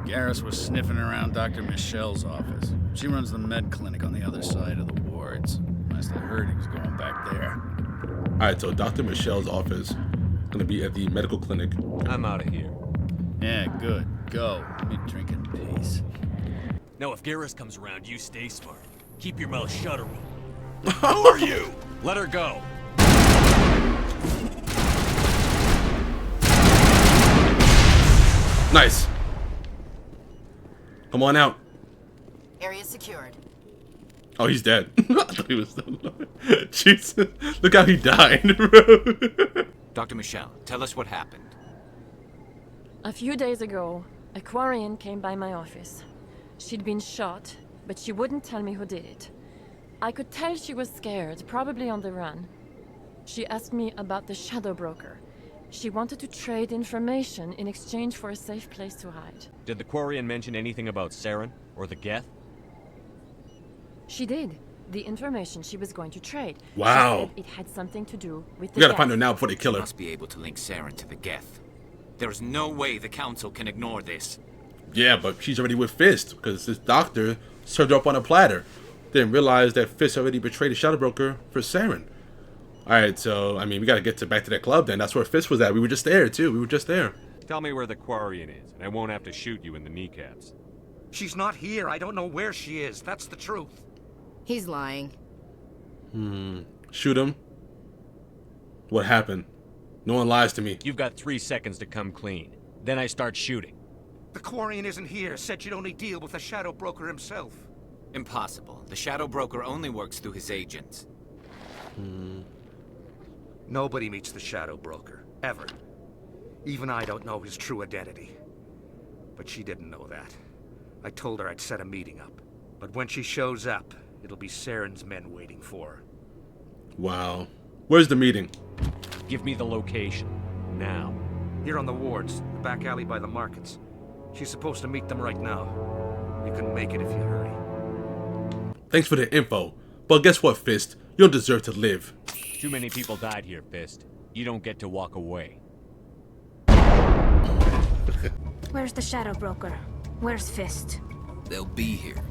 Garrus was sniffing around Dr. Michelle's office. She runs the med clinic on the other side of the wards. Last I heard, he was going back there. Alright, so Dr. Michelle's office gonna be at the medical clinic. I'm out of here. Yeah, good. Go. Let me drink in peace. No, if Garrus comes around, you stay smart. Keep your mouth shut or we'll... Who are you? Let her go. Nice. Come on out. Area secured. Oh, he's dead. I thought he was still alive. Jesus. Look how he died, bro. Dr. Michelle, tell us what happened. A few days ago, a Quarian came by my office. She'd been shot, but she wouldn't tell me who did it. I could tell she was scared, probably on the run. She asked me about the Shadow Broker. She wanted to trade information in exchange for a safe place to hide. Did the Quarian mention anything about Saren or the Geth? She did. The information she was going to trade. Wow. She said it had something to do with the We gotta Geth. find her now before they kill We her. must be able to link Saren to the Geth. There is no way the Council can ignore this. Yeah, but she's already with Fist because this doctor served her up on a platter. Didn't realize that Fist already betrayed the Shadow Broker for Saren. Alright, so, I mean, we gotta get back to that club then. That's where Fist was at. We were just there, too. We were just there. Tell me where the Quarian is, and I won't have to shoot you in the kneecaps. She's not here. I don't know where she is. That's the truth. He's lying. Shoot him. What happened? No one lies to me. You've got 3 seconds to come clean. Then I start shooting. The Quarian isn't here. Said you'd only deal with the Shadow Broker himself. Impossible. The Shadow Broker only works through his agents. Nobody meets the Shadow Broker. Ever. Even I don't know his true identity. But she didn't know that. I told her I'd set a meeting up. But when she shows up, it'll be Saren's men waiting for her. Wow. Where's the meeting? Give me the location. Now. Here on the wards, the back alley by the markets. She's supposed to meet them right now. You can make it if you hurry. Thanks for the info. But guess what, Fist? You don't deserve to live. Too many people died here, Fist. You don't get to walk away. Where's the Shadow Broker? Where's Fist? They'll be here.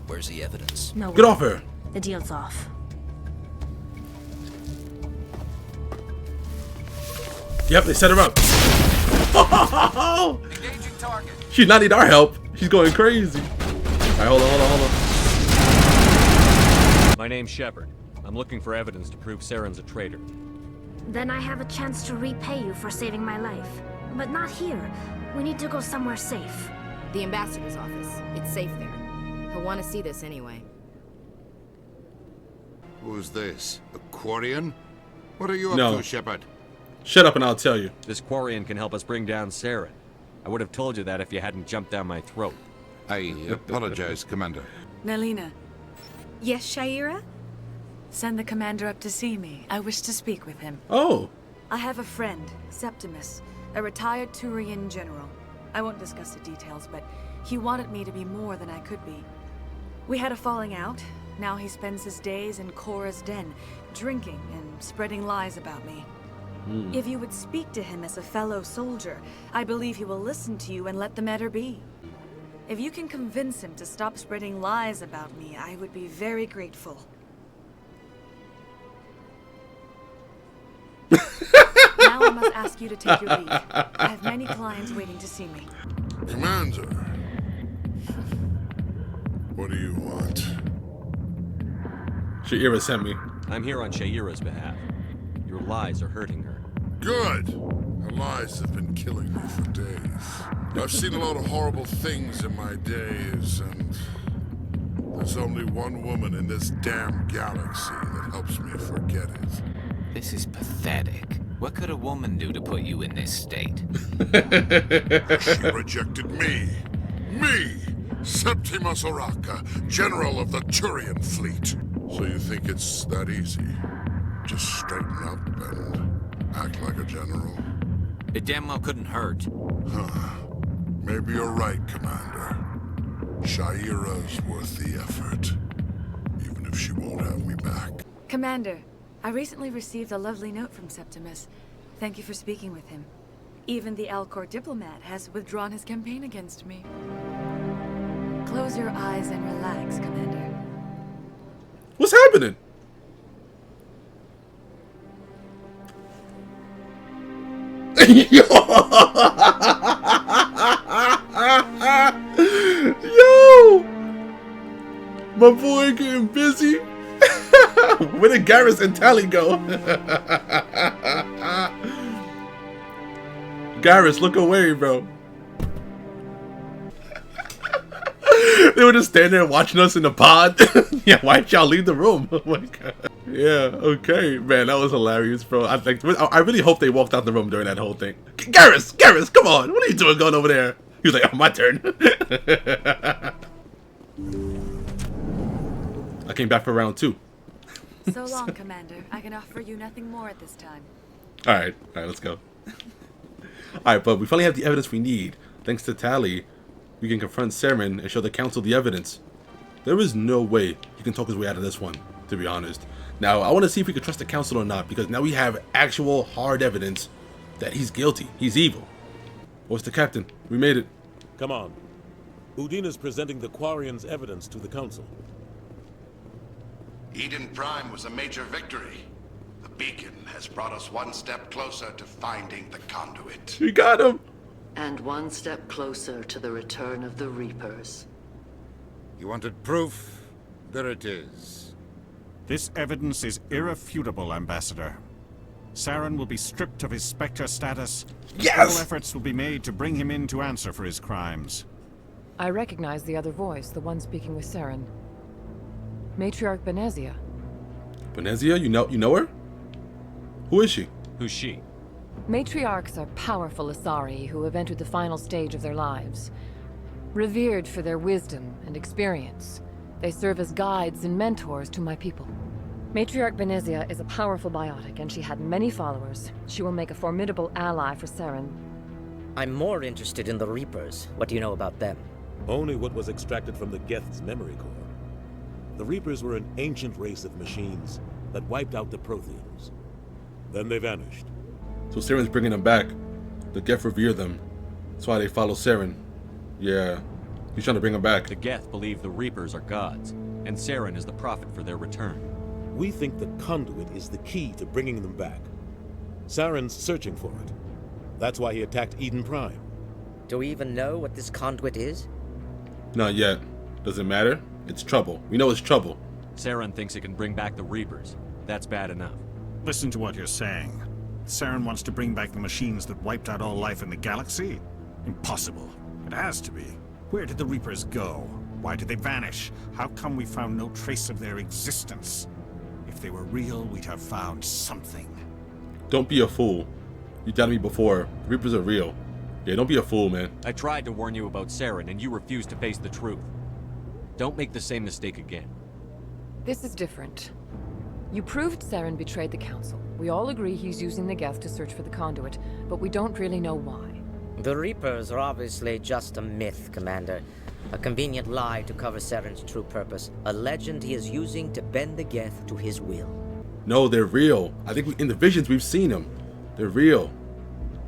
Where's the evidence? No. Get off her. The deal's off. Yep, they set her up. Engaging target. She's not need our help. She's going crazy. Alright, hold on. My name's Shepard. I'm looking for evidence to prove Saren's a traitor. Then I have a chance to repay you for saving my life. But not here. We need to go somewhere safe. The ambassador's office. It's safe there. He'll want to see this anyway. Who's this? A Quarian? What are you No. up to, Shepard? Shut up and I'll tell you. This Quarian can help us bring down Saren. I would have told you that if you hadn't jumped down my throat. I apologize, Commander. Nalina. Yes, Shaira? Send the commander up to see me. I wish to speak with him. Oh. I have a friend, Septimus, a retired Turian general. I won't discuss the details, but he wanted me to be more than I could be. We had a falling out. Now he spends his days in Korra's den, drinking and spreading lies about me. If you would speak to him as a fellow soldier, I believe he will listen to you and let the matter be. If you can convince him to stop spreading lies about me, I would be very grateful. Now I must ask you to take your leave. I have many clients waiting to see me. Commander. What do you want? Shaira sent me. I'm here on Shaira's behalf. Your lies are hurting her. Good. Her lies have been killing me for days. I've seen a lot of horrible things in my days, and there's only one woman in this damn galaxy that helps me forget it. This is pathetic. What could a woman do to put you in this state? She rejected me. Me! Septimus Oraka, General of the Turian Fleet. So you think it's that easy? Just straighten up and act like a general? It damn well couldn't hurt. Maybe you're right, Commander. Shaira's worth the effort. Even if she won't have me back. Commander, I recently received a lovely note from Septimus. Thank you for speaking with him. Even the Alcor diplomat has withdrawn his campaign against me. Close your eyes and relax, Commander. What's happening? Yo! My boy getting busy. Where did Garrus and Tally go? Garrus, look away, bro. They were just standing there watching us in the pod. Yeah, why'd y'all leave the room? Oh my god. Yeah, okay, man, that was hilarious, bro. I really hope they walked out the room during that whole thing. Garrus, come on, what are you doing going over there? He was like, oh, my turn. I came back for round 2. So long, Commander. I can offer you nothing more at this time. All right, let's go. All right, but we finally have the evidence we need. Thanks to Tally, we can confront Saren and show the council the evidence. There is no way he can talk his way out of this one, to be honest. Now, I want to see if we can trust the council or not, because now we have actual hard evidence that he's guilty. He's evil. What's the captain? We made it. Come on. Udina's presenting the Quarian's evidence to the council. Eden Prime was a major victory. The beacon has brought us one step closer to finding the conduit. We got him! And one step closer to the return of the Reapers. You wanted proof? There it is. This evidence is irrefutable, Ambassador. Saren will be stripped of his Spectre status. Yes! All efforts will be made to bring him in to answer for his crimes. I recognize the other voice, the one speaking with Saren. Matriarch Benezia. Benezia? You know her? Who is she? Who's she? Matriarchs are powerful Asari who have entered the final stage of their lives. Revered for their wisdom and experience, they serve as guides and mentors to my people. Matriarch Benezia is a powerful biotic, and she had many followers. She will make a formidable ally for Saren. I'm more interested in the Reapers. What do you know about them? Only what was extracted from the Geth's memory core. The Reapers were an ancient race of machines that wiped out the Protheans. Then they vanished. So Saren's bringing them back. The Geth revere them. That's why they follow Saren. Yeah, he's trying to bring them back. The Geth believe the Reapers are gods, and Saren is the prophet for their return. We think the conduit is the key to bringing them back. Saren's searching for it. That's why he attacked Eden Prime. Do we even know what this conduit is? Not yet. Does it matter? It's trouble. We know it's trouble. Saren thinks it can bring back the Reapers. That's bad enough. Listen to what you're saying. Saren wants to bring back the machines that wiped out all life in the galaxy? Impossible. It has to be. Where did the Reapers go? Why did they vanish? How come we found no trace of their existence? If they were real, we'd have found something. Don't be a fool. You doubted me before. The Reapers are real. Yeah, don't be a fool, man. I tried to warn you about Saren, and you refused to face the truth. Don't make the same mistake again. This is different. You proved Saren betrayed the Council. We all agree he's using the Geth to search for the conduit, but we don't really know why. The Reapers are obviously just a myth, Commander. A convenient lie to cover Saren's true purpose. A legend he is using to bend the Geth to his will. No, they're real. I think in the visions we've seen them. They're real.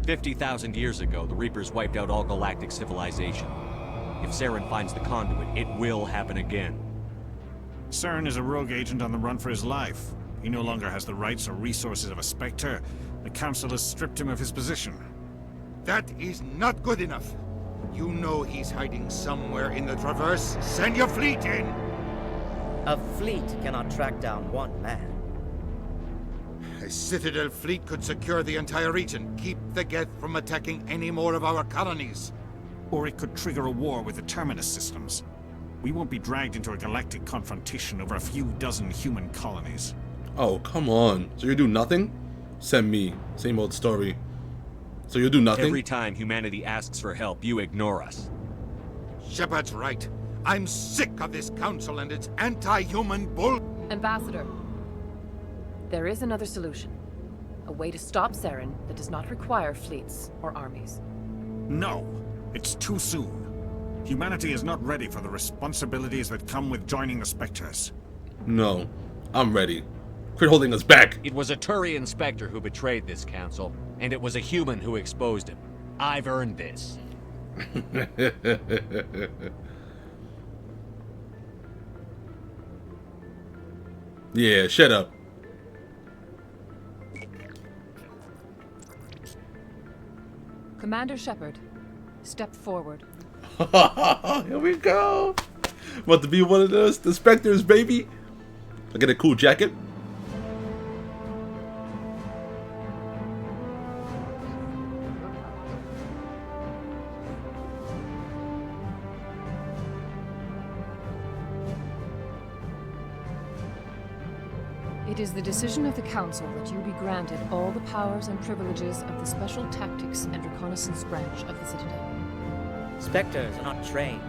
50,000 years ago, the Reapers wiped out all galactic civilization. If Saren finds the conduit, it will happen again. Saren is a rogue agent on the run for his life. He no longer has the rights or resources of a Spectre. The Council has stripped him of his position. That is not good enough. You know he's hiding somewhere in the Traverse. Send your fleet in! A fleet cannot track down one man. A Citadel fleet could secure the entire region, keep the Geth from attacking any more of our colonies. Or it could trigger a war with the Terminus systems. We won't be dragged into a galactic confrontation over a few dozen human colonies. Oh, come on. So you do nothing? Send me. Same old story. So you'll do nothing? Every time humanity asks for help, you ignore us. Shepard's right. I'm sick of this council and its anti-human bull... Ambassador, there is another solution. A way to stop Saren that does not require fleets or armies. No, it's too soon. Humanity is not ready for the responsibilities that come with joining the Spectres. No, I'm ready. Quit holding us back. It was a Turian Spectre who betrayed this council, and it was a human who exposed him. I've earned this. Yeah, shut up. Commander Shepard, step forward. Here we go. About to be one of those, the Spectres, baby. I get a cool jacket. It is the decision of the Council that you be granted all the powers and privileges of the Special Tactics and Reconnaissance Branch of the Citadel. Spectres are not trained,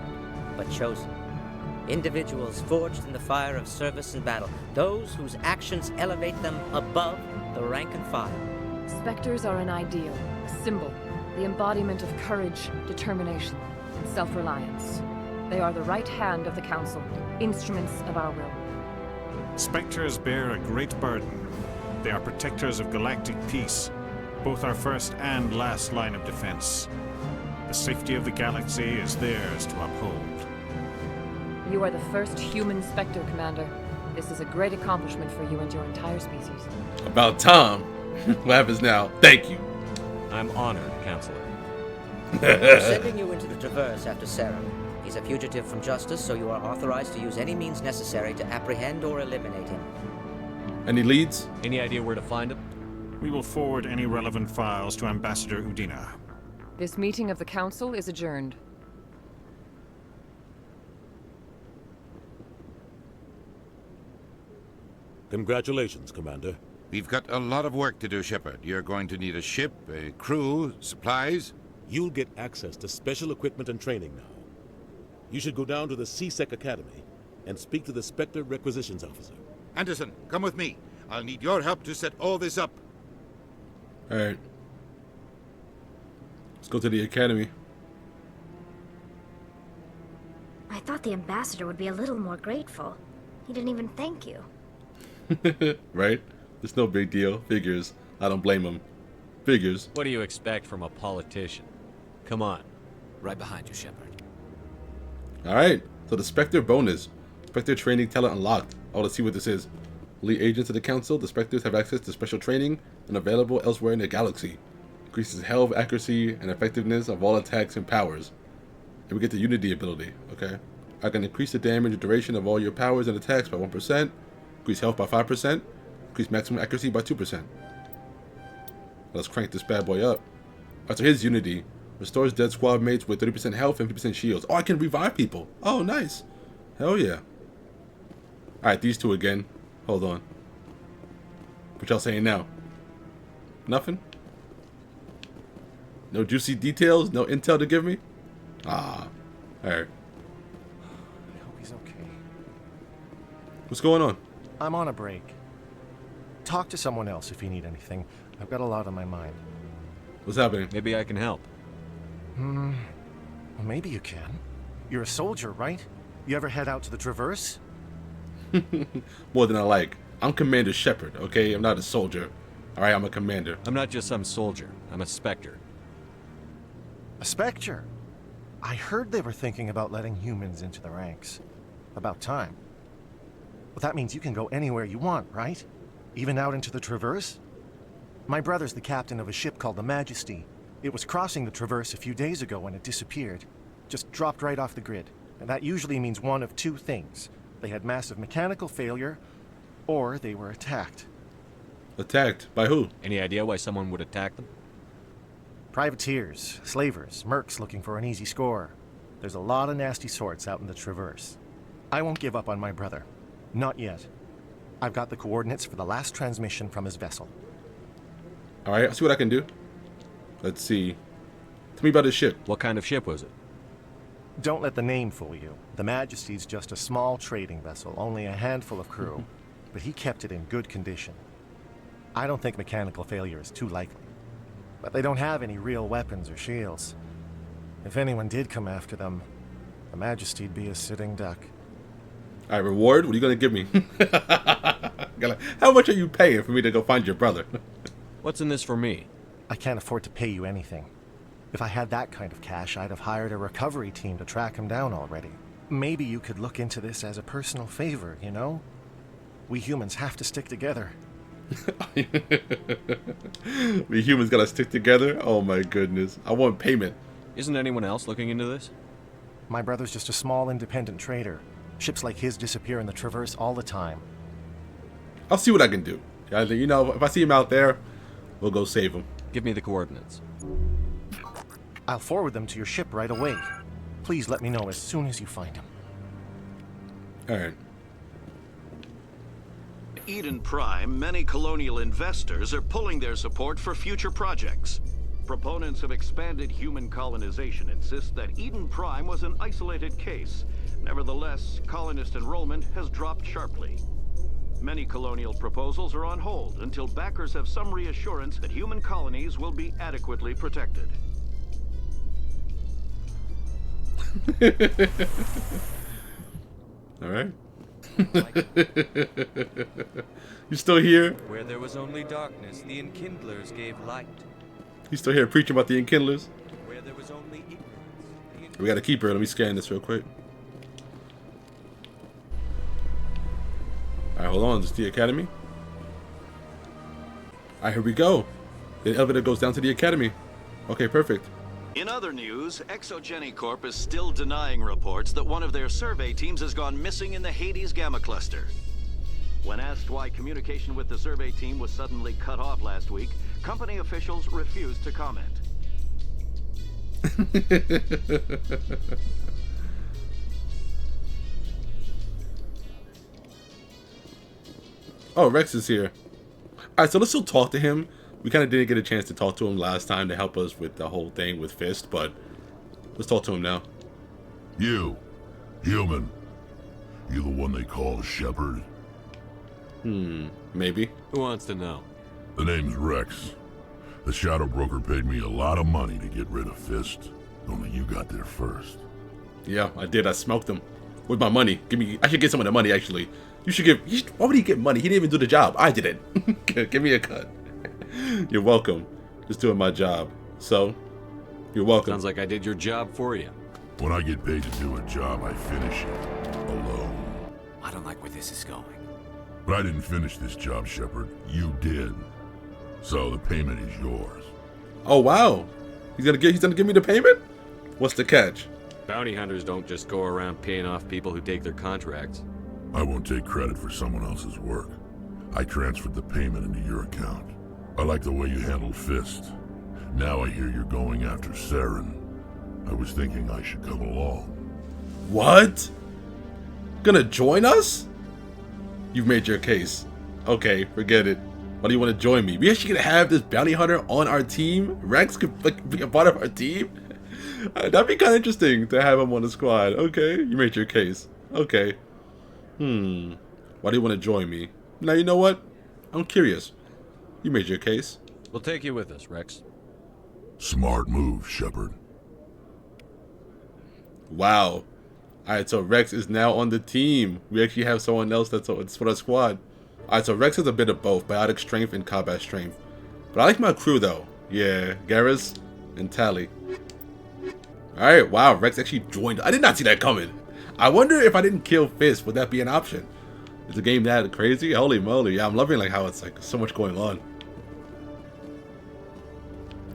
but chosen. Individuals forged in the fire of service and battle. Those whose actions elevate them above the rank and file. Spectres are an ideal, a symbol, the embodiment of courage, determination, and self-reliance. They are the right hand of the Council, instruments of our will. Spectres bear a great burden. They are protectors of galactic peace, both our first and last line of defense. The safety of the galaxy is theirs to uphold. You are the first human Spectre, Commander. This is a great accomplishment for you and your entire species. About time. What happens now? Thank you. I'm honored, Counselor. We're sending you into the Traverse after Sarah. He's a fugitive from justice, so you are authorized to use any means necessary to apprehend or eliminate him. Any leads? Any idea where to find him? We will forward any relevant files to Ambassador Udina. This meeting of the Council is adjourned. Congratulations, Commander. We've got a lot of work to do, Shepard. You're going to need a ship, a crew, supplies. You'll get access to special equipment and training now. You should go down to the C-Sec Academy and speak to the Spectre Requisitions Officer. Anderson, come with me. I'll need your help to set all this up. Alright. Let's go to the academy. I thought the ambassador would be a little more grateful. He didn't even thank you. Right? It's no big deal. Figures. I don't blame him. Figures. What do you expect from a politician? Come on. Right behind you, Shepard. Alright, so the Spectre bonus. Spectre training talent unlocked. Oh, let's see what this is. Elite agents of the Council, the Spectres have access to special training and available elsewhere in the galaxy. Increases health, accuracy, and effectiveness of all attacks and powers. And we get the Unity ability, okay? I can increase the damage and duration of all your powers and attacks by 1%, increase health by 5%, increase maximum accuracy by 2%. Let's crank this bad boy up. Alright, so here's Unity. Restores dead squad mates with 30% health and 50% shields. Oh, I can revive people. Oh, nice. Hell yeah. Alright, these two again. Hold on. What y'all saying now? Nothing? No juicy details? No intel to give me? Ah. Alright. I hope he's okay. What's going on? I'm on a break. Talk to someone else if you need anything. I've got a lot on my mind. What's happening? Maybe I can help. Well, maybe you can. You're a soldier, right? You ever head out to the Traverse? More than I like. I'm Commander Shepard, okay? I'm not a soldier. Alright, I'm a commander. I'm not just some soldier. I'm a Spectre. A Spectre? I heard they were thinking about letting humans into the ranks. About time. Well, that means you can go anywhere you want, right? Even out into the Traverse? My brother's the captain of a ship called the Majesty. It was crossing the Traverse a few days ago when it disappeared. Just dropped right off the grid. And that usually means one of two things. They had massive mechanical failure, or they were attacked. Attacked? By who? Any idea why someone would attack them? Privateers, slavers, mercs looking for an easy score. There's a lot of nasty sorts out in the Traverse. I won't give up on my brother. Not yet. I've got the coordinates for the last transmission from his vessel. Alright, I'll see what I can do. Let's see. Tell me about his ship. What kind of ship was it? Don't let the name fool you. The Majesty's just a small trading vessel, only a handful of crew. But he kept it in good condition. I don't think mechanical failure is too likely. But they don't have any real weapons or shields. If anyone did come after them, the Majesty'd be a sitting duck. Alright, reward? What are you gonna give me? How much are you paying for me to go find your brother? What's in this for me? I can't afford to pay you anything. If I had that kind of cash, I'd have hired a recovery team to track him down already. Maybe you could look into this as a personal favor, you know? We humans have to stick together. We humans gotta stick together? Oh my goodness. I want payment. Isn't anyone else looking into this? My brother's just a small independent trader. Ships like his disappear in the Traverse all the time. I'll see what I can do. You know, if I see him out there, we'll go save him. Give me the coordinates. I'll forward them to your ship right away. Please let me know as soon as you find him. Alright. Eden Prime, many colonial investors are pulling their support for future projects. Proponents of expanded human colonization insist that Eden Prime was an isolated case. Nevertheless, colonist enrollment has dropped sharply. Many colonial proposals are on hold until backers have some reassurance that human colonies will be adequately protected. Alright. You still here? Where there was only darkness, the enkindlers gave light. You still here preaching about the enkindlers? Where there was only ignorance, We got a keeper. Let me scan this real quick. Alright, hold on. This is the academy. Alright, here we go. The elevator goes down to the academy. Okay, perfect. In other news, Exogeny Corp is still denying reports that one of their survey teams has gone missing in the Hades Gamma Cluster. When asked why communication with the survey team was suddenly cut off last week, company officials refused to comment. Oh, Rex is here. Alright, so let's still talk to him. We kind of didn't get a chance to talk to him last time to help us with the whole thing with Fist, but let's talk to him now. You, human. You the one they call Shepard? Maybe. Who wants to know? The name's Rex. The Shadow Broker paid me a lot of money to get rid of Fist. Only you got there first. Yeah, I did. I smoked him with my money. I should get some of the money, actually. Why would he get money? He didn't even do the job. I did it. Give me a cut. You're welcome. Just doing my job. So, you're welcome. Sounds like I did your job for you. When I get paid to do a job, I finish it. Alone. I don't like where this is going. But I didn't finish this job, Shepard. You did. So the payment is yours. Oh, wow. He's gonna give me the payment? What's the catch? Bounty hunters don't just go around paying off people who take their contracts. I won't take credit for someone else's work. I transferred the payment into your account. I like the way you handled Fist. Now I hear you're going after Saren. I was thinking I should come along. What? Gonna join us? You've made your case. Okay, forget it. Why do you want to join me? We actually gonna have this bounty hunter on our team? Rex could be a part of our team? That'd be kind of interesting to have him on the squad. Okay, you made your case. Okay. Why do you want to join me? Now, you know what? I'm curious. You made your case. We'll take you with us, Rex. Smart move, Shepard. Wow. Alright, so Rex is now on the team. We actually have someone else that's for our squad. Alright, so Rex has a bit of both, biotic strength and combat strength. But I like my crew though. Yeah, Garrus and Tally. Alright, wow, Rex actually joined. I did not see that coming. I wonder if I didn't kill Fist, would that be an option? Is the game that crazy? Holy moly, yeah, I'm loving like how it's like so much going on.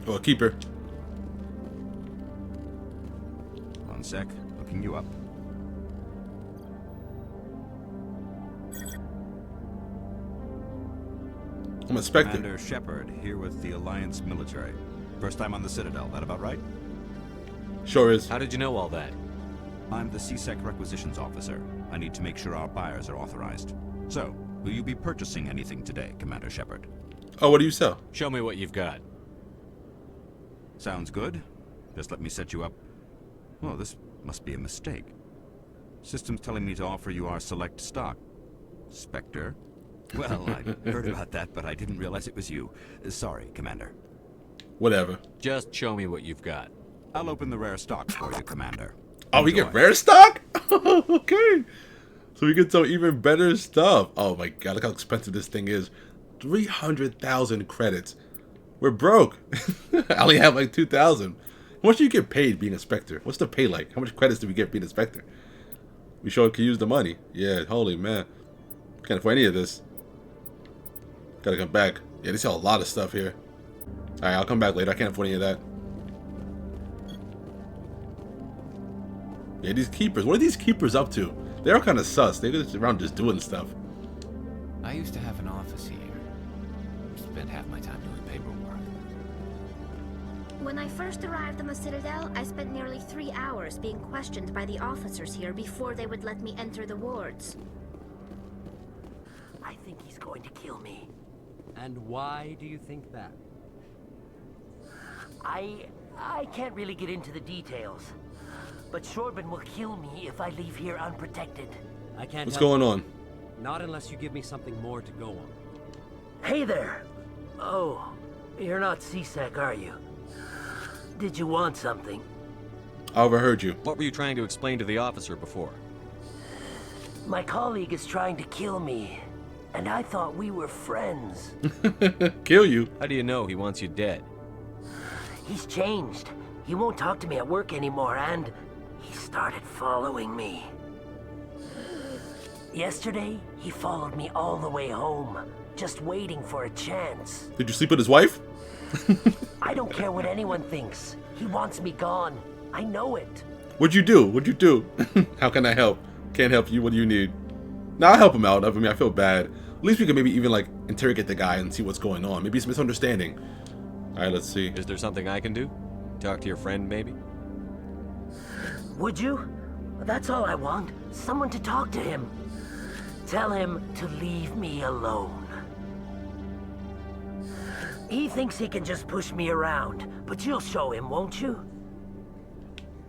Oh, a keeper. One sec, looking you up. I'm inspecting. Commander Shepard, here with the Alliance military. First time on the Citadel, that about right? Sure is. How did you know all that? I'm the CSEC requisitions officer. I need to make sure our buyers are authorized. So, will you be purchasing anything today, Commander Shepard? Oh, what do you sell? Show me what you've got. Sounds good. Just let me set you up. Oh, this must be a mistake. System's telling me to offer you our select stock. Spectre? Well, I heard about that, but I didn't realize it was you. Sorry, Commander. Whatever. Just show me what you've got. I'll open the rare stock for you, Commander. Oh, we get rare stock? Okay. So we get some even better stuff. Oh my god, look how expensive this thing is. 300,000 credits. We're broke. I only have like 2,000. How much do you get paid being a Spectre? What's the pay like? How much credits do we get being a Spectre? We sure could use the money. Yeah, holy man. Can't afford any of this. Gotta come back. Yeah, they sell a lot of stuff here. Alright, I'll come back later. I can't afford any of that. Yeah, these keepers. What are these keepers up to? They're kind of sus. They're just around just doing stuff. I used to have an office here. Spent half my time doing paperwork. When I first arrived on the Citadel, I spent nearly 3 hours being questioned by the officers here before they would let me enter the wards. I think he's going to kill me. And why do you think that? I can't really get into the details. But Shorben will kill me if I leave here unprotected. I can't. What's going on? Not unless you give me something more to go on. Hey there! Oh, you're not CSEC, are you? Did you want something? I overheard you. What were you trying to explain to the officer before? My colleague is trying to kill me, and I thought we were friends. Kill you? How do you know he wants you dead? He's changed. He won't talk to me at work anymore, and he started following me. Yesterday, he followed me all the way home, just waiting for a chance. Did you sleep with his wife? I don't care what anyone thinks. He wants me gone. I know it. What'd you do? What'd you do? How can I help? Can't help you. What do you need? Nah, I'll help him out. I mean, I feel bad. At least we can maybe even, like, interrogate the guy and see what's going on. Maybe it's a misunderstanding. Alright, let's see. Is there something I can do? Talk to your friend, maybe? Would you? That's all I want. Someone to talk to him. Tell him to leave me alone. He thinks he can just push me around, but you'll show him, won't you?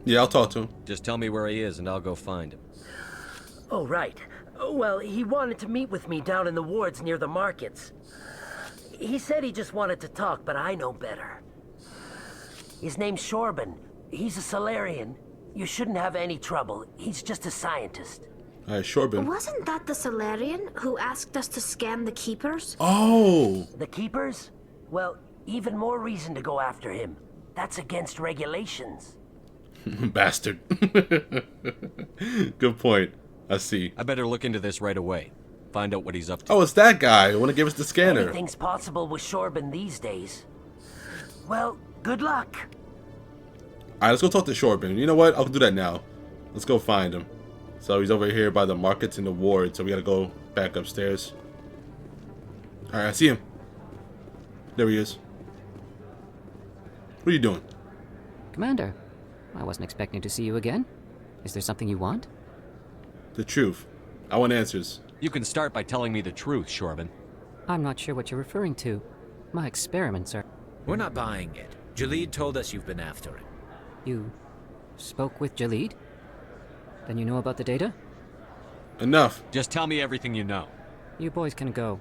Yeah, I'll talk to him. Just tell me where he is and I'll go find him. Oh, right. Well, he wanted to meet with me down in the wards near the markets. He said he just wanted to talk, but I know better. His name's Shorben. He's a Solarian. You shouldn't have any trouble. He's just a scientist. Alright, Shorben. Wasn't that the Solarian who asked us to scan the Keepers? Oh! The Keepers? Well, even more reason to go after him. That's against regulations. Bastard. Good point. I see. I better look into this right away. Find out what he's up to. Oh, it's that guy. I want to give us the scanner. Anything's possible with Shorben these days. Well, good luck. Alright, let's go talk to Shorben. You know what? I'll do that now. Let's go find him. So he's over here by the markets in the ward, so we gotta go back upstairs. Alright, I see him. There he is. What are you doing? Commander, I wasn't expecting to see you again. Is there something you want? The truth. I want answers. You can start by telling me the truth, Shorben. I'm not sure what you're referring to. My experiments are... We're not buying it. Jalid told us you've been after him. You spoke with Jalid? Then you know about the data? Enough. Just tell me everything you know. You boys can go.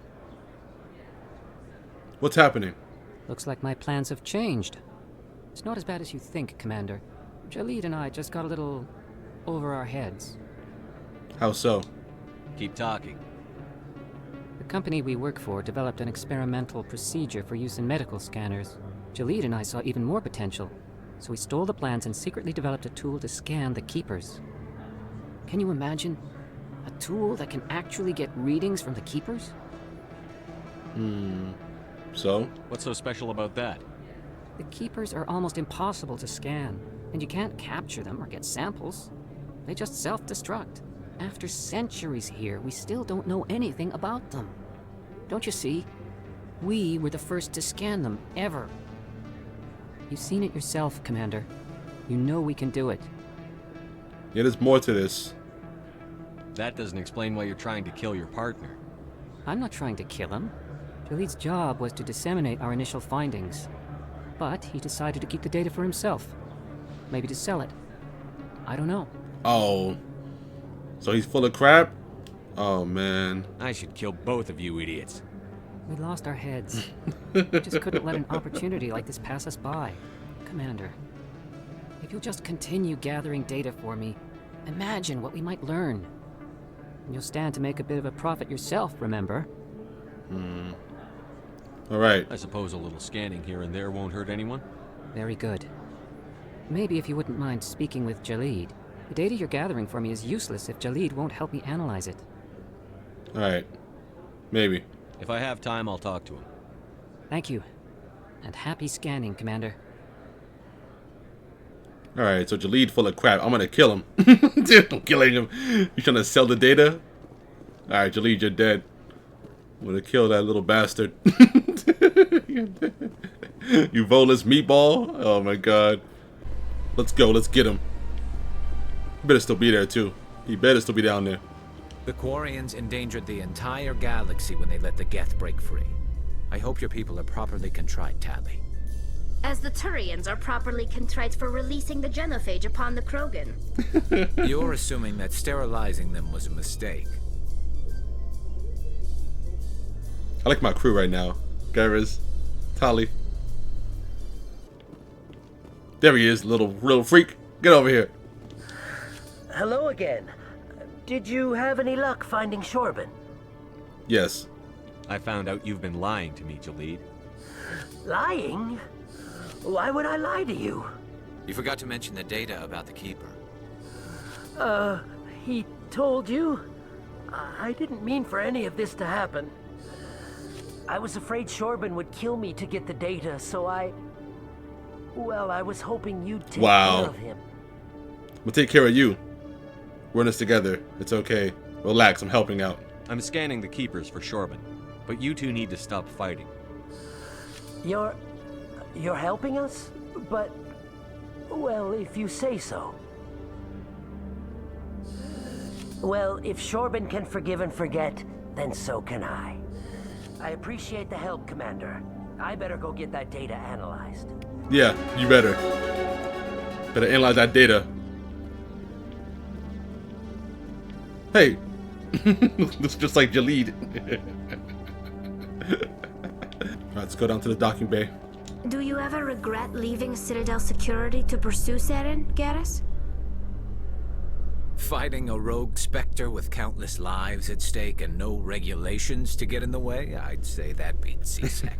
What's happening? Looks like my plans have changed. It's not as bad as you think, Commander. Jalid and I just got a little over our heads. How so? Keep talking. The company we work for developed an experimental procedure for use in medical scanners. Jalid and I saw even more potential, so we stole the plans and secretly developed a tool to scan the Keepers. Can you imagine? A tool that can actually get readings from the Keepers? So? What's so special about that? The Keepers are almost impossible to scan, and you can't capture them or get samples. They just self-destruct. After centuries here, we still don't know anything about them. Don't you see? We were the first to scan them, ever. You've seen it yourself, Commander. You know we can do it. Yeah, there's more to this. That doesn't explain why you're trying to kill your partner. I'm not trying to kill him. Jalid's job was to disseminate our initial findings. But he decided to keep the data for himself. Maybe to sell it. I don't know. Oh. So he's full of crap? Oh, man. I should kill both of you idiots. We lost our heads. We just couldn't let an opportunity like this pass us by. Commander, if you'll just continue gathering data for me, imagine what we might learn. And you'll stand to make a bit of a profit yourself, remember? All right. I suppose a little scanning here and there won't hurt anyone? Very good. Maybe if you wouldn't mind speaking with Jalid. The data you're gathering for me is useless if Jalid won't help me analyze it. Alright. Maybe. If I have time, I'll talk to him. Thank you. And happy scanning, Commander. Alright, so Jalid full of crap. I'm gonna kill him. I'm killing him. You trying to sell the data? Alright, Jalid, you're dead. I'm gonna kill that little bastard. You volus meatball? Oh my god. Let's go, let's get him. He better still be there too. He better still be down there. The Quarians endangered the entire galaxy when they let the Geth break free. I hope your people are properly contrite, Tally. As the Turians are properly contrite for releasing the genophage upon the Krogan. You're assuming that sterilizing them was a mistake. I like my crew right now. Garrus, Tali. There he is, little freak. Get over here. Hello again. Did you have any luck finding Shorban? Yes. I found out you've been lying to me, Jalid. Lying? Why would I lie to you? You forgot to mention the data about the Keeper. He told you? I didn't mean for any of this to happen. I was afraid Shorban would kill me to get the data, so well, I was hoping you'd take care of him. We'll take care of you. We're in this together. It's okay. Relax, I'm helping out. I'm scanning the Keepers for Shorban, but you two need to stop fighting. You're helping us? But, well, if you say so. Well, if Shorban can forgive and forget, then so can I. I appreciate the help, Commander. I better go get that data analyzed. Yeah, you better. Better analyze that data. Hey! Looks just like Jalid. Alright, let's go down to the docking bay. Do you ever regret leaving Citadel security to pursue Saren, Garrus? Fighting a rogue Spectre with countless lives at stake and no regulations to get in the way? I'd say that beats C-Sec.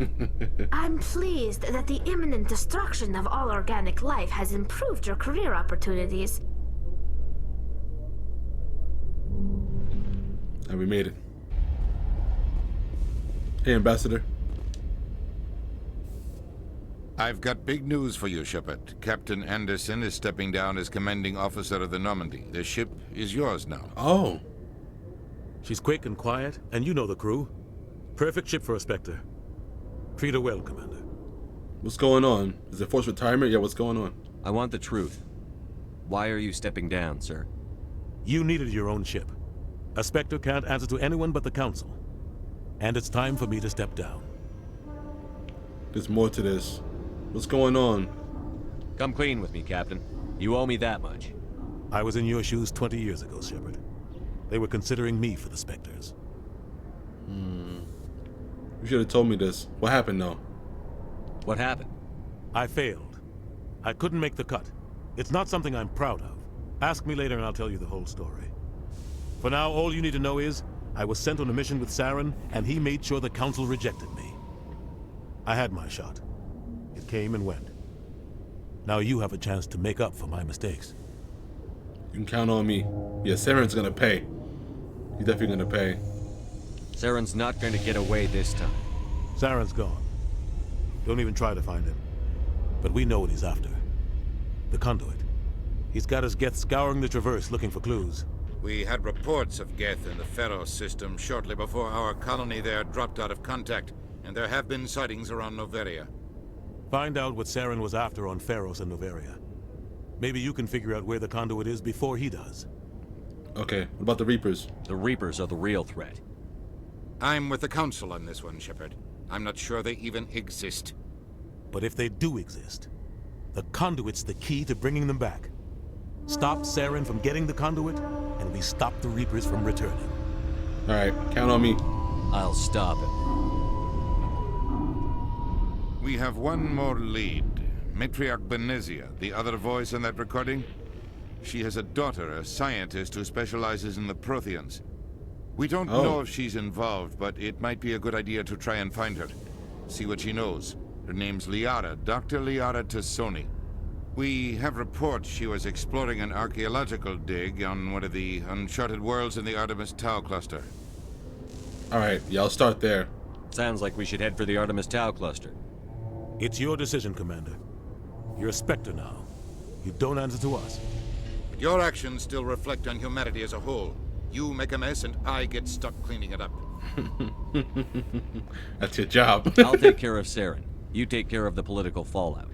I'm pleased that the imminent destruction of all organic life has improved your career opportunities. And we made it. Hey, Ambassador. I've got big news for you, Shepard. Captain Anderson is stepping down as commanding officer of the Normandy. The ship is yours now. Oh. She's quick and quiet, and you know the crew. Perfect ship for a Spectre. Treat her well, Commander. What's going on? Is it forced retirement? Yeah, what's going on? I want the truth. Why are you stepping down, sir? You needed your own ship. A Spectre can't answer to anyone but the Council. And it's time for me to step down. There's more to this. What's going on? Come clean with me, Captain. You owe me that much. I was in your shoes 20 years ago, Shepard. They were considering me for the Spectres. You should have told me this. What happened, though? What happened? I failed. I couldn't make the cut. It's not something I'm proud of. Ask me later and I'll tell you the whole story. For now, all you need to know is, I was sent on a mission with Saren, and he made sure the Council rejected me. I had my shot. It came and went. Now you have a chance to make up for my mistakes. You can count on me. Yeah, Saren's gonna pay. He's definitely gonna pay. Saren's not going to get away this time. Saren's gone. Don't even try to find him. But we know what he's after. The conduit. He's got his Geth scouring the Traverse looking for clues. We had reports of Geth in the Pharos system shortly before our colony there dropped out of contact, and there have been sightings around Noveria. Find out what Saren was after on Pharos and Noveria. Maybe you can figure out where the conduit is before he does. Okay, what about the Reapers? The Reapers are the real threat. I'm with the Council on this one, Shepard. I'm not sure they even exist. But if they do exist, the conduit's the key to bringing them back. Stop Saren from getting the conduit, and we stop the Reapers from returning. Alright, count on me. I'll stop it. We have one more lead. Matriarch Benezia, the other voice in that recording. She has a daughter, a scientist who specializes in the Protheans. We don't know if she's involved, but it might be a good idea to try and find her. See what she knows. Her name's Liara, Dr. Liara Tassoni. We have reports she was exploring an archaeological dig on one of the uncharted worlds in the Artemis Tau cluster. Alright, yeah, I'll start there. Sounds like we should head for the Artemis Tau cluster. It's your decision, Commander. You're a Spectre now. You don't answer to us. But your actions still reflect on humanity as a whole. You make a mess and I get stuck cleaning it up. That's your job. I'll take care of Saren. You take care of the political fallout.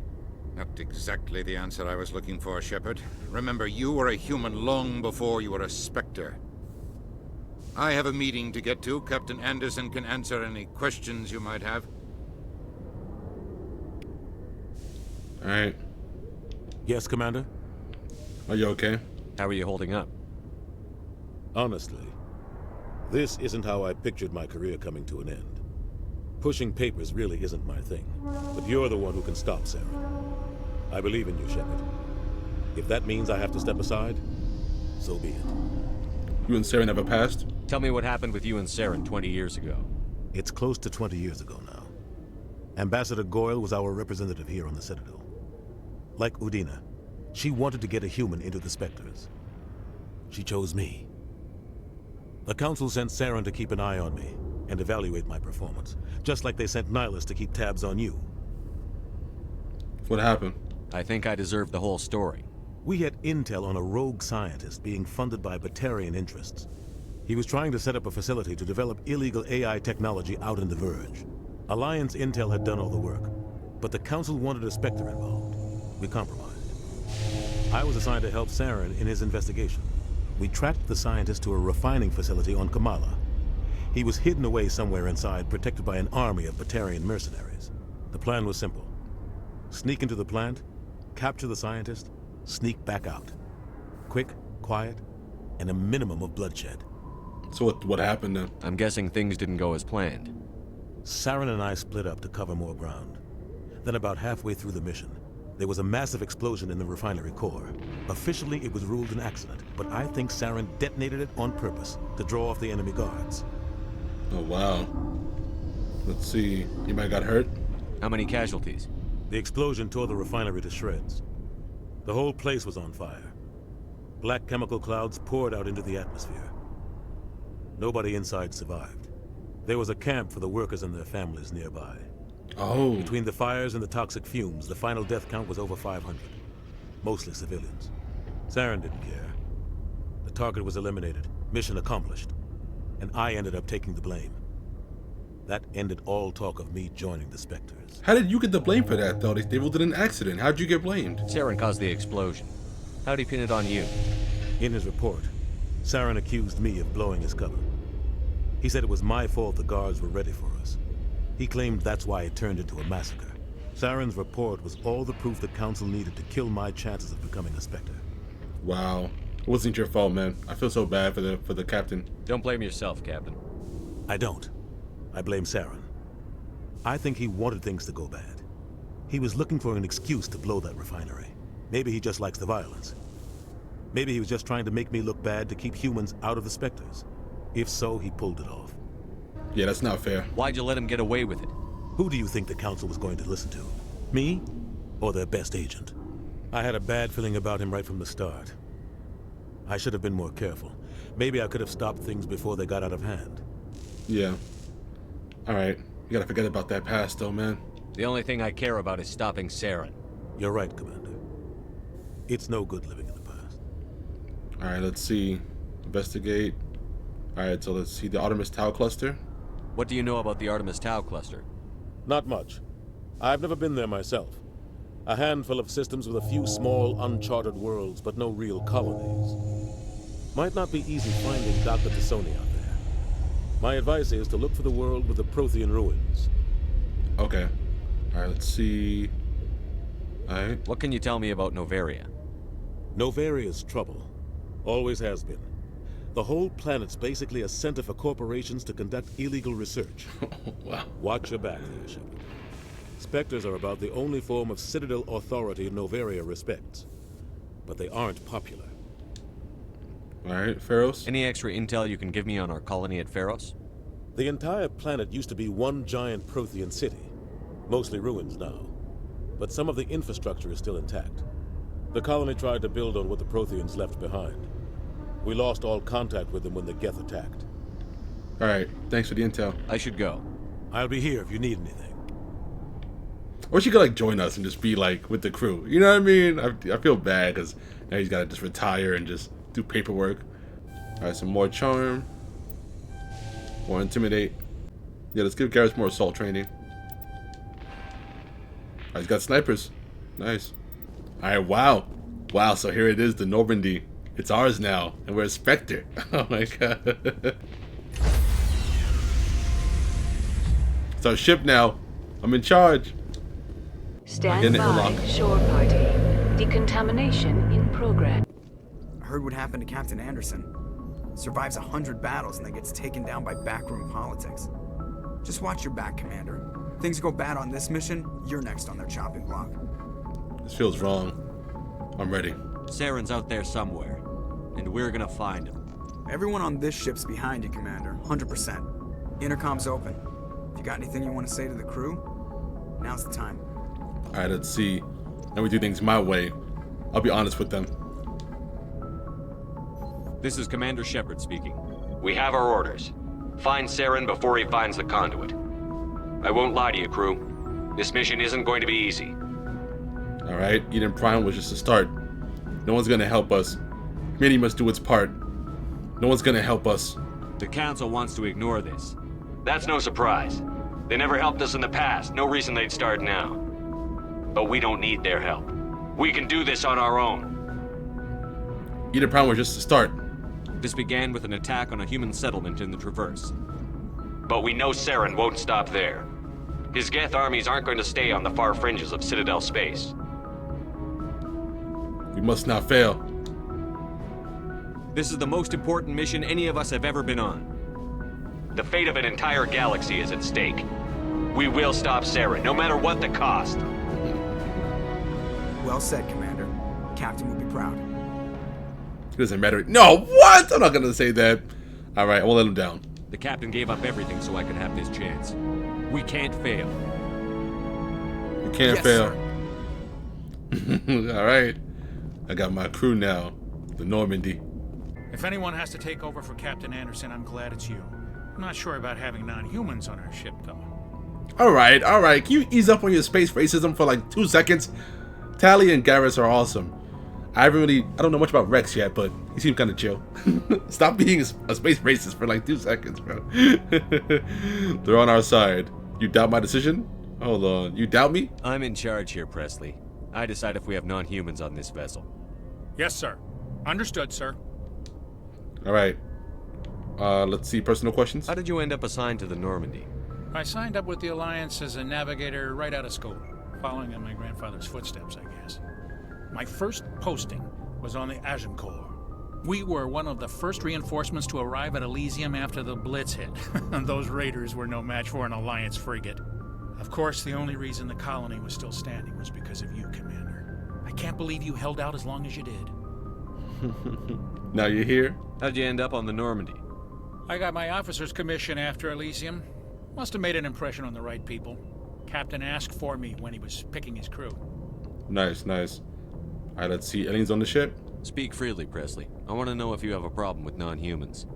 Not exactly the answer I was looking for, Shepard. Remember, you were a human long before you were a Spectre. I have a meeting to get to. Captain Anderson can answer any questions you might have. Alright. Yes, Commander? Are you okay? How are you holding up? Honestly, this isn't how I pictured my career coming to an end. Pushing papers really isn't my thing. But you're the one who can stop Saren. I believe in you, Shepard. If that means I have to step aside, so be it. You and Saren have a past? Tell me what happened with you and Saren 20 years ago. It's close to 20 years ago now. Ambassador Goyle was our representative here on the Citadel. Like Udina, she wanted to get a human into the Spectres. She chose me. The Council sent Saren to keep an eye on me and evaluate my performance, just like they sent Nihilus to keep tabs on you. What happened? I think I deserve the whole story. We had intel on a rogue scientist being funded by Batarian interests. He was trying to set up a facility to develop illegal AI technology out in the Verge. Alliance intel had done all the work, but the Council wanted a Spectre involved. We compromised. I was assigned to help Saren in his investigation. We tracked the scientist to a refining facility on Kamala. He was hidden away somewhere inside, protected by an army of Batarian mercenaries. The plan was simple. Sneak into the plant, capture the scientist, sneak back out. Quick, quiet, and a minimum of bloodshed. So what happened then? I'm guessing things didn't go as planned. Saren and I split up to cover more ground. Then about halfway through the mission, there was a massive explosion in the refinery core. Officially, it was ruled an accident, but I think Saren detonated it on purpose to draw off the enemy guards. Oh, wow. Let's see. Anybody got hurt? How many casualties? The explosion tore the refinery to shreds. The whole place was on fire. Black chemical clouds poured out into the atmosphere. Nobody inside survived. There was a camp for the workers and their families nearby. Oh. Between the fires and the toxic fumes, the final death count was over 500. Mostly civilians. Saren didn't care. The target was eliminated, mission accomplished. And I ended up taking the blame. That ended all talk of me joining the Spectres. How did you get the blame for that, though? They ruled it an accident. How'd you get blamed? Saren caused the explosion. How'd he pin it on you? In his report, Saren accused me of blowing his cover. He said it was my fault the guards were ready for us. He claimed that's why it turned into a massacre. Saren's report was all the proof the Council needed to kill my chances of becoming a Spectre. Wow. It wasn't your fault, man. I feel so bad for the captain. Don't blame yourself, Captain. I don't. I blame Saren. I think he wanted things to go bad. He was looking for an excuse to blow that refinery. Maybe he just likes the violence. Maybe he was just trying to make me look bad to keep humans out of the Spectres. If so, he pulled it off. Yeah, that's not fair. Why'd you let him get away with it? Who do you think the Council was going to listen to? Me? Or their best agent? I had a bad feeling about him right from the start. I should have been more careful. Maybe I could have stopped things before they got out of hand. Yeah. Alright. You gotta forget about that past, though, man. The only thing I care about is stopping Saren. You're right, Commander. It's no good living in the past. Alright, let's see. Investigate. Alright, so let's see the Artemis Tau cluster. What do you know about the Artemis Tau cluster? Not much. I've never been there myself. A handful of systems with a few small, uncharted worlds, but no real colonies. Might not be easy finding Dr. T'Soni out there. My advice is to look for the world with the Prothean ruins. Okay. Alright, let's see. Alright. What can you tell me about Noveria? Novaria's trouble. Always has been. The whole planet's basically a center for corporations to conduct illegal research. Wow. Watch your back there, Shepard. Spectres are about the only form of Citadel authority Noveria respects. But they aren't popular. Alright, Pharos? Any extra intel you can give me on our colony at Pharos? The entire planet used to be one giant Prothean city. Mostly ruins now. But some of the infrastructure is still intact. The colony tried to build on what the Protheans left behind. We lost all contact with them when the Geth attacked. Alright, thanks for the intel. I should go. I'll be here if you need anything. Or she could like join us and just be like with the crew. You know what I mean? I feel bad because now he's got to just retire and just do paperwork. Alright, some more charm. More intimidate. Yeah, let's give Garrus more assault training. He's got snipers. Nice. Alright, wow. Wow, so here it is, the Normandy. It's ours now, and we're a Spectre. Oh my god. It's our ship now. I'm in charge. Stand by, shore party. Decontamination in progress. I heard what happened to Captain Anderson. Survives 100 battles and then gets taken down by backroom politics. Just watch your back, Commander. Things go bad on this mission, you're next on their chopping block. This feels wrong. I'm ready. Saren's out there somewhere, and we're gonna find him. Everyone on this ship's behind you, Commander. 100%. Intercom's open. If you got anything you want to say to the crew, now's the time. Alright, let's see. Now we do things my way. I'll be honest with them. This is Commander Shepard speaking. We have our orders. Find Saren before he finds the conduit. I won't lie to you, crew. This mission isn't going to be easy. Alright, Eden Prime was just a start. No one's gonna help us. Humanity must do its part. No one's gonna help us. The Council wants to ignore this. That's no surprise. They never helped us in the past. No reason they'd start now. But we don't need their help. We can do this on our own. Eden Prime was just a start. This began with an attack on a human settlement in the Traverse. But we know Saren won't stop there. His Geth armies aren't going to stay on the far fringes of Citadel space. We must not fail. This is the most important mission any of us have ever been on. The fate of an entire galaxy is at stake. We will stop Saren, no matter what the cost. Well said, Commander. Captain will be proud. It doesn't matter. No, what? I'm not gonna say that. Alright, I won't let him down. The captain gave up everything so I could have this chance. We can't fail. You can't fail. Alright. I got my crew now. The Normandy. If anyone has to take over for Captain Anderson, I'm glad it's you. I'm not sure about having non-humans on our ship, though. Alright, alright. Can you ease up on your space racism for like 2 seconds? Tali and Garrus are awesome. I don't know much about Rex yet, but he seemed kind of chill. Stop being a space racist for like 2 seconds, bro. They're on our side. You doubt my decision? Hold on. You doubt me? I'm in charge here, Presley. I decide if we have non-humans on this vessel. Yes, sir. Understood, sir. Alright. Let's see. Personal questions? How did you end up assigned to the Normandy? I signed up with the Alliance as a navigator right out of school, following in my grandfather's footsteps, I guess. My first posting was on the Agincourt. We were one of the first reinforcements to arrive at Elysium after the Blitz hit. Those raiders were no match for an Alliance frigate. Of course, the only reason the colony was still standing was because of you, Commander. I can't believe you held out as long as you did. Now you're here? How'd you end up on the Normandy? I got my officer's commission after Elysium. Must have made an impression on the right people. Captain asked for me when he was picking his crew. Nice, nice. Alright, let's see. Aliens on the ship? Speak freely, Presley. I want to know if you have a problem with non-humans.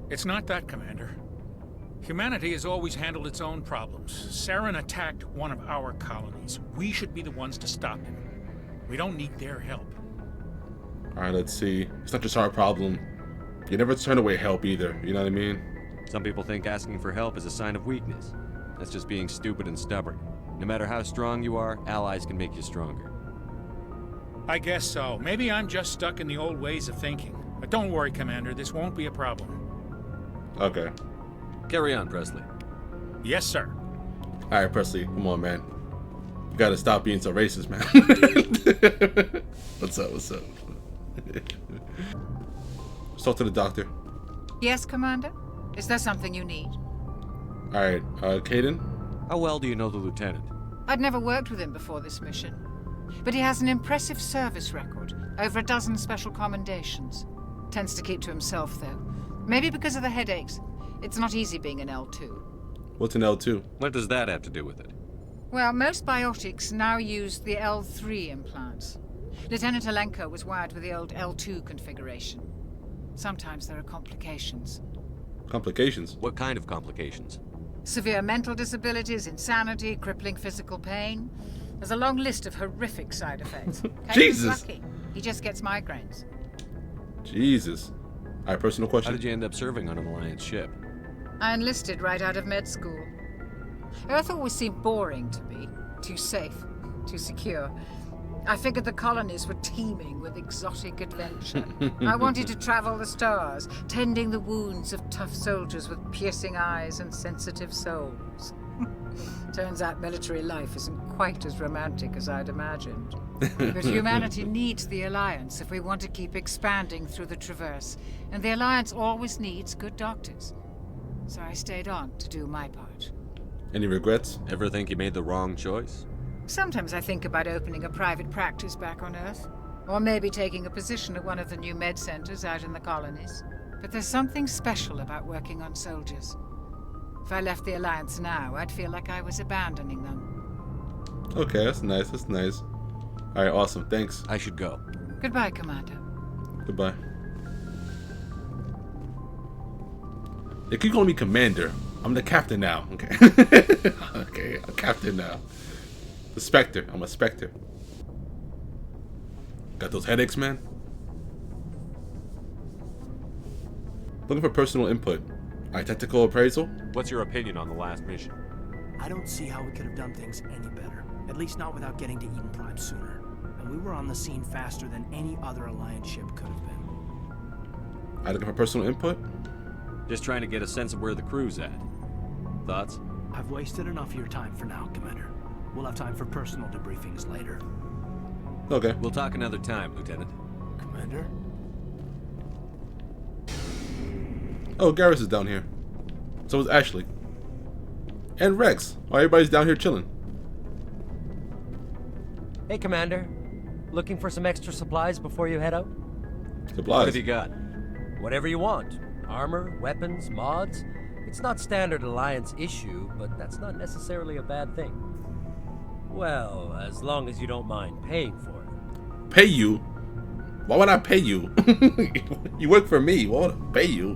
It's not that, Commander. Humanity has always handled its own problems. Saren attacked one of our colonies. We should be the ones to stop him. We don't need their help. Alright, let's see. It's not just our problem. You never turn away help either, you know what I mean? Some people think asking for help is a sign of weakness. That's just being stupid and stubborn. No matter how strong you are, allies can make you stronger. I guess so. Maybe I'm just stuck in the old ways of thinking. But don't worry, Commander. This won't be a problem. Okay. Carry on, Presley. Yes, sir. Alright, Presley. Come on, man. You gotta stop being so racist, man. What's up? What's up? Let's talk to the doctor. Yes, Commander? Is there something you need? Alright, Caden? How well do you know the lieutenant? I'd never worked with him before this mission. But he has an impressive service record, over a dozen special commendations. Tends to keep to himself, though. Maybe because of the headaches. It's not easy being an L2. What's an L2? What does that have to do with it? Well, most biotics now use the L3 implants. Lieutenant Alenko was wired with the old L2 configuration. Sometimes there are complications. Complications? What kind of complications? Severe mental disabilities, insanity, crippling physical pain. There's a long list of horrific side effects. Jesus! Lucky. He just gets migraines. Jesus. Alright, personal question. How did you end up serving on an Alliance ship? I enlisted right out of med school. Earth always seemed boring to me. Too safe, too secure. I figured the colonies were teeming with exotic adventure. I wanted to travel the stars, tending the wounds of tough soldiers with piercing eyes and sensitive souls. Turns out military life isn't quite as romantic as I'd imagined. But humanity needs the Alliance if we want to keep expanding through the Traverse. And the Alliance always needs good doctors. So I stayed on to do my part. Any regrets? Ever think you made the wrong choice? Sometimes I think about opening a private practice back on Earth. Or maybe taking a position at one of the new med centers out in the colonies. But there's something special about working on soldiers. If I left the Alliance now, I'd feel like I was abandoning them. Okay, that's nice. That's nice. Alright, awesome. Thanks. I should go. Goodbye, Commander. Goodbye. They keep calling me Commander. I'm the captain now. Okay. Okay, I'm captain now. The Spectre. I'm a Spectre. Got those headaches, man? Looking for personal input. Alright, tactical appraisal. What's your opinion on the last mission? I don't see how we could have done things any better. At least not without getting to Eden Prime sooner. And we were on the scene faster than any other Alliance ship could have been. Alright, looking for personal input. Just trying to get a sense of where the crew's at. Thoughts? I've wasted enough of your time for now, Commander. We'll have time for personal debriefings later. Okay. We'll talk another time, Lieutenant. Commander? Oh, Garrus is down here. So is Ashley. And Rex. Oh, everybody's down here chilling. Hey, Commander. Looking for some extra supplies before you head out? Supplies? What have you got? Whatever you want. Armor, weapons, mods. It's not standard Alliance issue, but that's not necessarily a bad thing. Well, as long as you don't mind paying for it. Pay you? Why would I pay you? You work for me. Why would I pay you?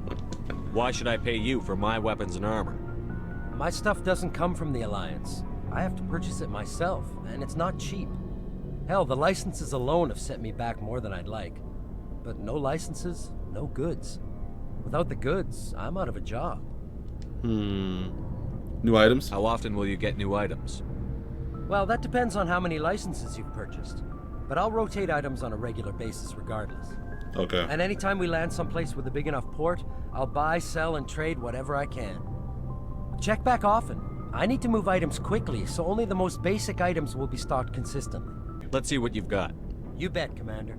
Why should I pay you for my weapons and armor? My stuff doesn't come from the Alliance. I have to purchase it myself, and it's not cheap. Hell, the licenses alone have set me back more than I'd like. But no licenses, no goods. Without the goods, I'm out of a job. New items? How often will you get new items? Well, that depends on how many licenses you've purchased. But I'll rotate items on a regular basis regardless. Okay. And anytime we land someplace with a big enough port, I'll buy, sell, and trade whatever I can. Check back often. I need to move items quickly, so only the most basic items will be stocked consistently. Let's see what you've got. You bet, Commander.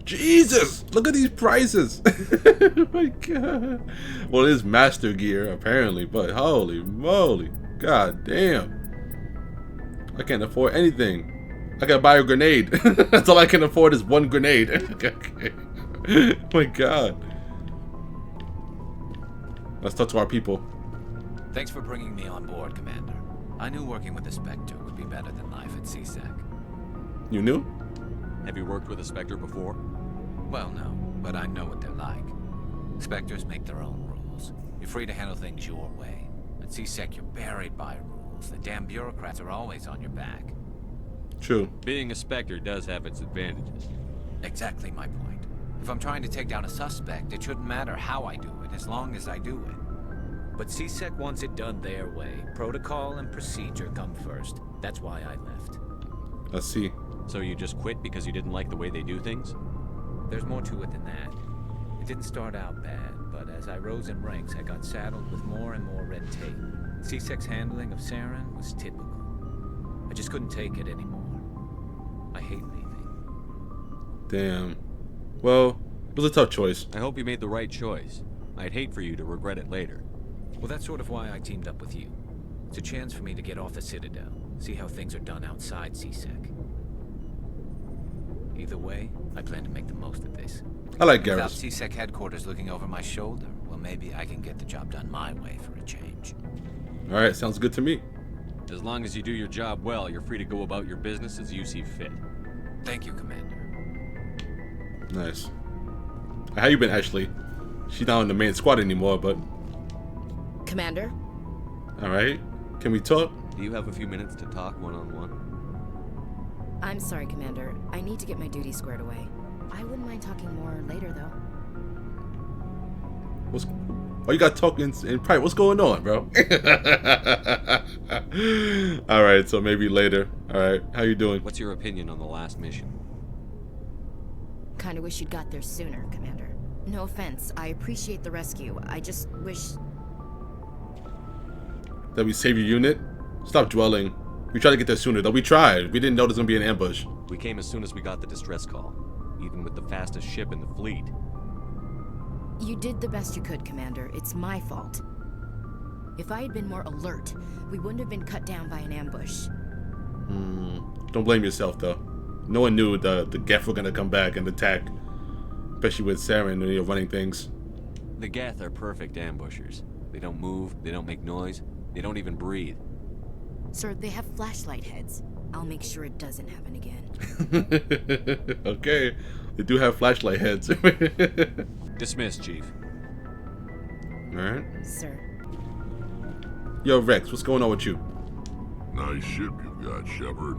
Jesus! Look at these prices! Oh my god. Well, it is master gear, apparently, but holy moly. God damn. I can't afford anything. I gotta buy a grenade. That's all I can afford is one grenade. Okay. Oh my god. Let's talk to our people. Thanks for bringing me on board, Commander. I knew working with the Spectre would be better than life at CSEC. You knew? Have you worked with a Spectre before? Well, no, but I know what they're like. Spectres make their own rules. You're free to handle things your way. At CSEC, you're buried by rules. The damn bureaucrats are always on your back. True. Being a Spectre does have its advantages. Exactly my point. If I'm trying to take down a suspect, it shouldn't matter how I do it, as long as I do it. But CSEC wants it done their way. Protocol and procedure come first. That's why I left. I see. So you just quit because you didn't like the way they do things? There's more to it than that. It didn't start out bad, but as I rose in ranks, I got saddled with more and more red tape. CSEC's handling of Saren was typical. I just couldn't take it anymore. I hate leaving. Damn. Well, it was a tough choice. I hope you made the right choice. I'd hate for you to regret it later. Well, that's sort of why I teamed up with you. It's a chance for me to get off the Citadel, see how things are done outside CSEC. Either way, I plan to make the most of this. I like Garrus. Without CSEC headquarters looking over my shoulder, well, maybe I can get the job done my way for a change. Alright, sounds good to me. As long as you do your job well, you're free to go about your business as you see fit. Thank you, Commander. Nice. How you been, Ashley? She's not on the main squad anymore, but... Commander? Alright. Can we talk? Do you have a few minutes to talk one-on-one? I'm sorry, Commander. I need to get my duties squared away. I wouldn't mind talking more later, though. Why you got talking in private? What's going on, bro? Alright, so maybe later. Alright, how you doing? What's your opinion on the last mission? Kinda wish you'd got there sooner, Commander. No offense, I appreciate the rescue. I just wish... That we save your unit? Stop dwelling. We tried to get there sooner, though. We tried. We didn't know there's gonna be an ambush. We came as soon as we got the distress call, even with the fastest ship in the fleet. You did the best you could, Commander. It's my fault. If I had been more alert, we wouldn't have been cut down by an ambush. Don't blame yourself, though. No one knew the Geth were gonna come back and attack. Especially with Saren and you're running things. The Geth are perfect ambushers. They don't move, they don't make noise, they don't even breathe. Sir, they have flashlight heads. I'll make sure it doesn't happen again. Okay. They do have flashlight heads. Dismissed, Chief. Alright. Sir. Yo, Rex, what's going on with you? Nice ship you've got, Shepard.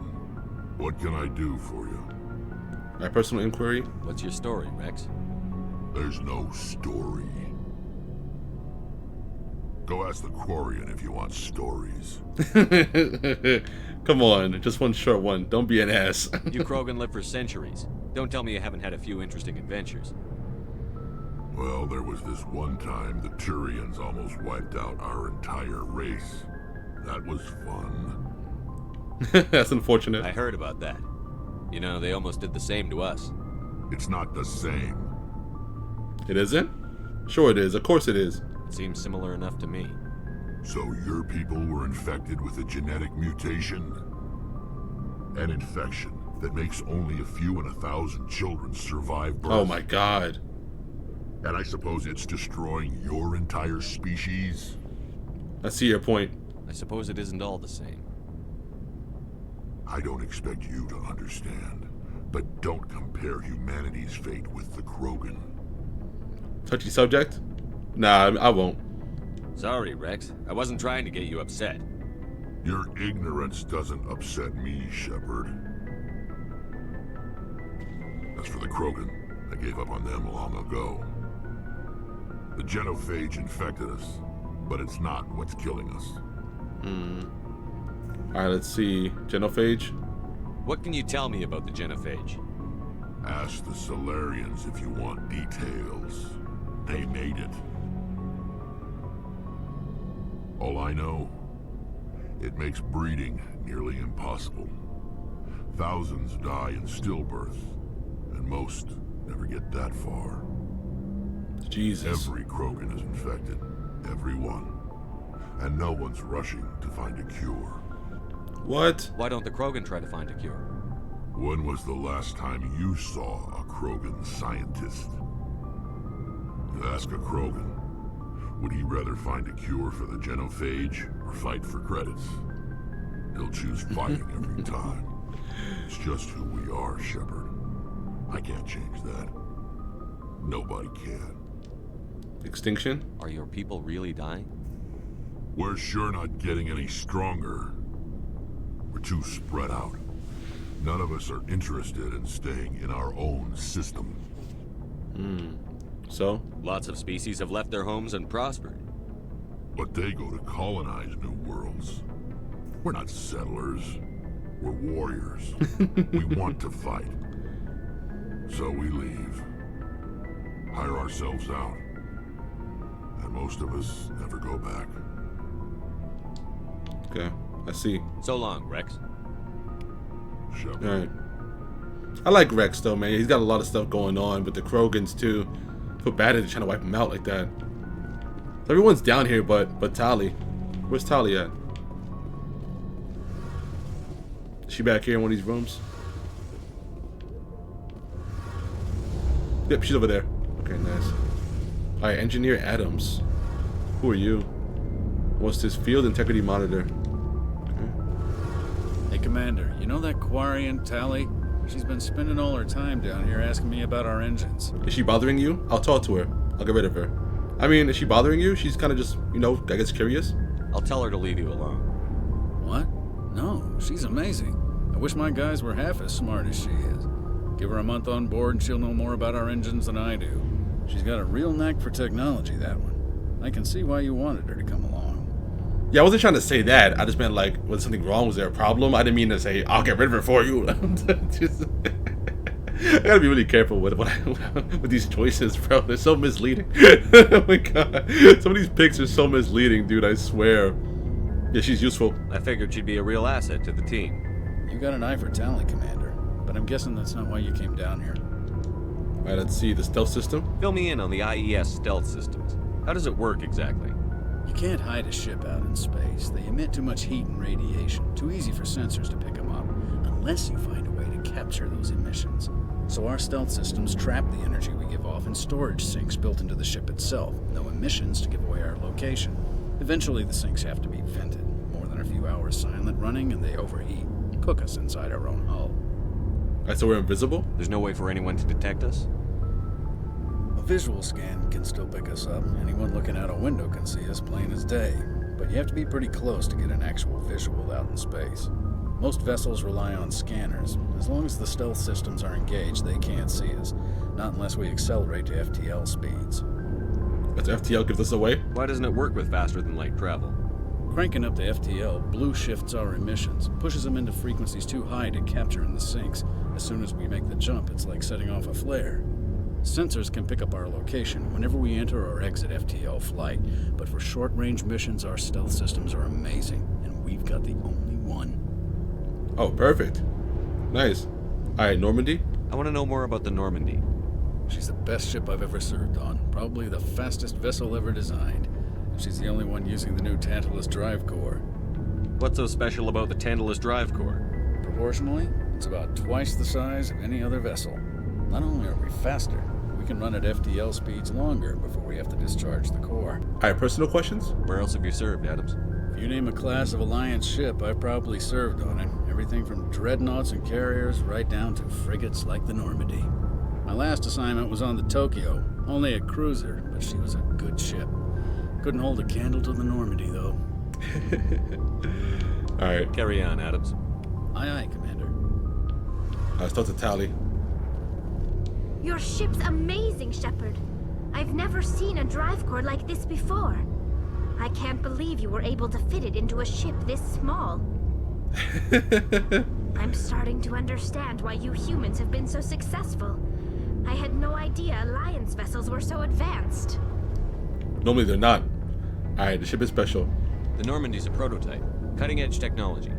What can I do for you? My personal inquiry? What's your story, Rex? There's no story. Go ask the Quarian if you want stories. Come on, just one short one. Don't be an ass. You Krogan live for centuries. Don't tell me you haven't had a few interesting adventures. Well, there was this one time the Turians almost wiped out our entire race. That was fun. That's unfortunate. I heard about that. You know, they almost did the same to us. It's not the same. It isn't? Sure it is. Of course it is. Seems similar enough to me. So your people were infected with a genetic mutation? An infection that makes only a few in 1,000 children survive birth? Oh my god. And I suppose it's destroying your entire species? I see your point. I suppose it isn't all the same. I don't expect you to understand, but don't compare humanity's fate with the Krogan. Touchy subject? Nah, I won't. Sorry, Rex. I wasn't trying to get you upset. Your ignorance doesn't upset me, Shepard. As for the Krogan, I gave up on them long ago. The genophage infected us, but it's not what's killing us. Alright, let's see. Genophage? What can you tell me about the genophage? Ask the Solarians if you want details. They made it. All I know, it makes breeding nearly impossible. Thousands die in stillbirth, and most never get that far. Jesus. Every Krogan is infected. Every one. And no one's rushing to find a cure. What? Why don't the Krogan try to find a cure? When was the last time you saw a Krogan scientist? Ask a Krogan. Would he rather find a cure for the genophage or fight for credits? He'll choose fighting every time. It's just who we are, Shepard. I can't change that. Nobody can. Extinction? Are your people really dying? We're sure not getting any stronger. We're too spread out. None of us are interested in staying in our own system. So? Lots of species have left their homes and prospered. But they go to colonize new worlds. We're not settlers. We're warriors. We want to fight. So we leave. Hire ourselves out. And most of us never go back. Okay, I see. So long, Rex. Alright. I like Rex though, man. He's got a lot of stuff going on with the Krogans too. Feel bad that they're trying to wipe him out like that. Everyone's down here but Tali. Where's Tali at? Is she back here in one of these rooms? Yep, she's over there. Okay, nice. Alright, Engineer Adams. Who are you? What's this? Field integrity monitor. Okay. Hey, Commander, you know that Quarian, Tally? She's been spending all her time down here asking me about our engines. Is she bothering you? I'll talk to her. I'll get rid of her. I mean, is she bothering you? She's kind of just, you know, I guess curious. I'll tell her to leave you alone. What? No, she's amazing. I wish my guys were half as smart as she is. Give her a month on board and she'll know more about our engines than I do. She's got a real knack for technology, that one. I can see why you wanted her to come along. Yeah, I wasn't trying to say that. I just meant, like, was something wrong? Was there a problem? I didn't mean to say, I'll get rid of her for you. Just, I gotta be really careful with with these choices, bro. They're so misleading. Oh my god. Some of these pics are so misleading, dude, I swear. Yeah, she's useful. I figured she'd be a real asset to the team. You got an eye for talent, Commander. But I'm guessing that's not why you came down here. Alright, let's see. The stealth system? Fill me in on the IES stealth systems. How does it work exactly? You can't hide a ship out in space. They emit too much heat and radiation. Too easy for sensors to pick them up, unless you find a way to capture those emissions. So our stealth systems trap the energy we give off in storage sinks built into the ship itself. No emissions to give away our location. Eventually the sinks have to be vented. More than a few hours silent running and they overheat. Cook us inside our own hull. Alright, so we're invisible? There's no way for anyone to detect us? A visual scan can still pick us up. Anyone looking out a window can see us plain as day. But you have to be pretty close to get an actual visual out in space. Most vessels rely on scanners. As long as the stealth systems are engaged, they can't see us. Not unless we accelerate to FTL speeds. Does FTL give this away? Why doesn't it work with faster than light travel? Cranking up to FTL blue shifts our emissions, pushes them into frequencies too high to capture in the sinks. As soon as we make the jump, it's like setting off a flare. Sensors can pick up our location whenever we enter or exit FTL flight, but for short-range missions, our stealth systems are amazing, and we've got the only one. Oh, perfect. Nice. Alright, Normandy? I want to know more about the Normandy. She's the best ship I've ever served on. Probably the fastest vessel ever designed. She's the only one using the new Tantalus drive core. What's so special about the Tantalus drive core? Proportionally, it's about twice the size of any other vessel. Not only are we faster, we can run at FTL speeds longer before we have to discharge the core. Alright, personal questions? Where else have you served, Adams? If you name a class of Alliance ship, I've probably served on it. Everything from dreadnoughts and carriers right down to frigates like the Normandy. My last assignment was on the Tokyo, only a cruiser, but she was a good ship. Couldn't hold a candle to the Normandy, though. Alright. Carry on, Adams. Aye, aye, Commander. Let's talk to Tally. Your ship's amazing, Shepard. I've never seen a drive core like this before. I can't believe you were able to fit it into a ship this small. I'm starting to understand why you humans have been so successful. I had no idea Alliance vessels were so advanced. Normally they're not. Alright, the ship is special. The Normandy's a prototype. Cutting-edge technology.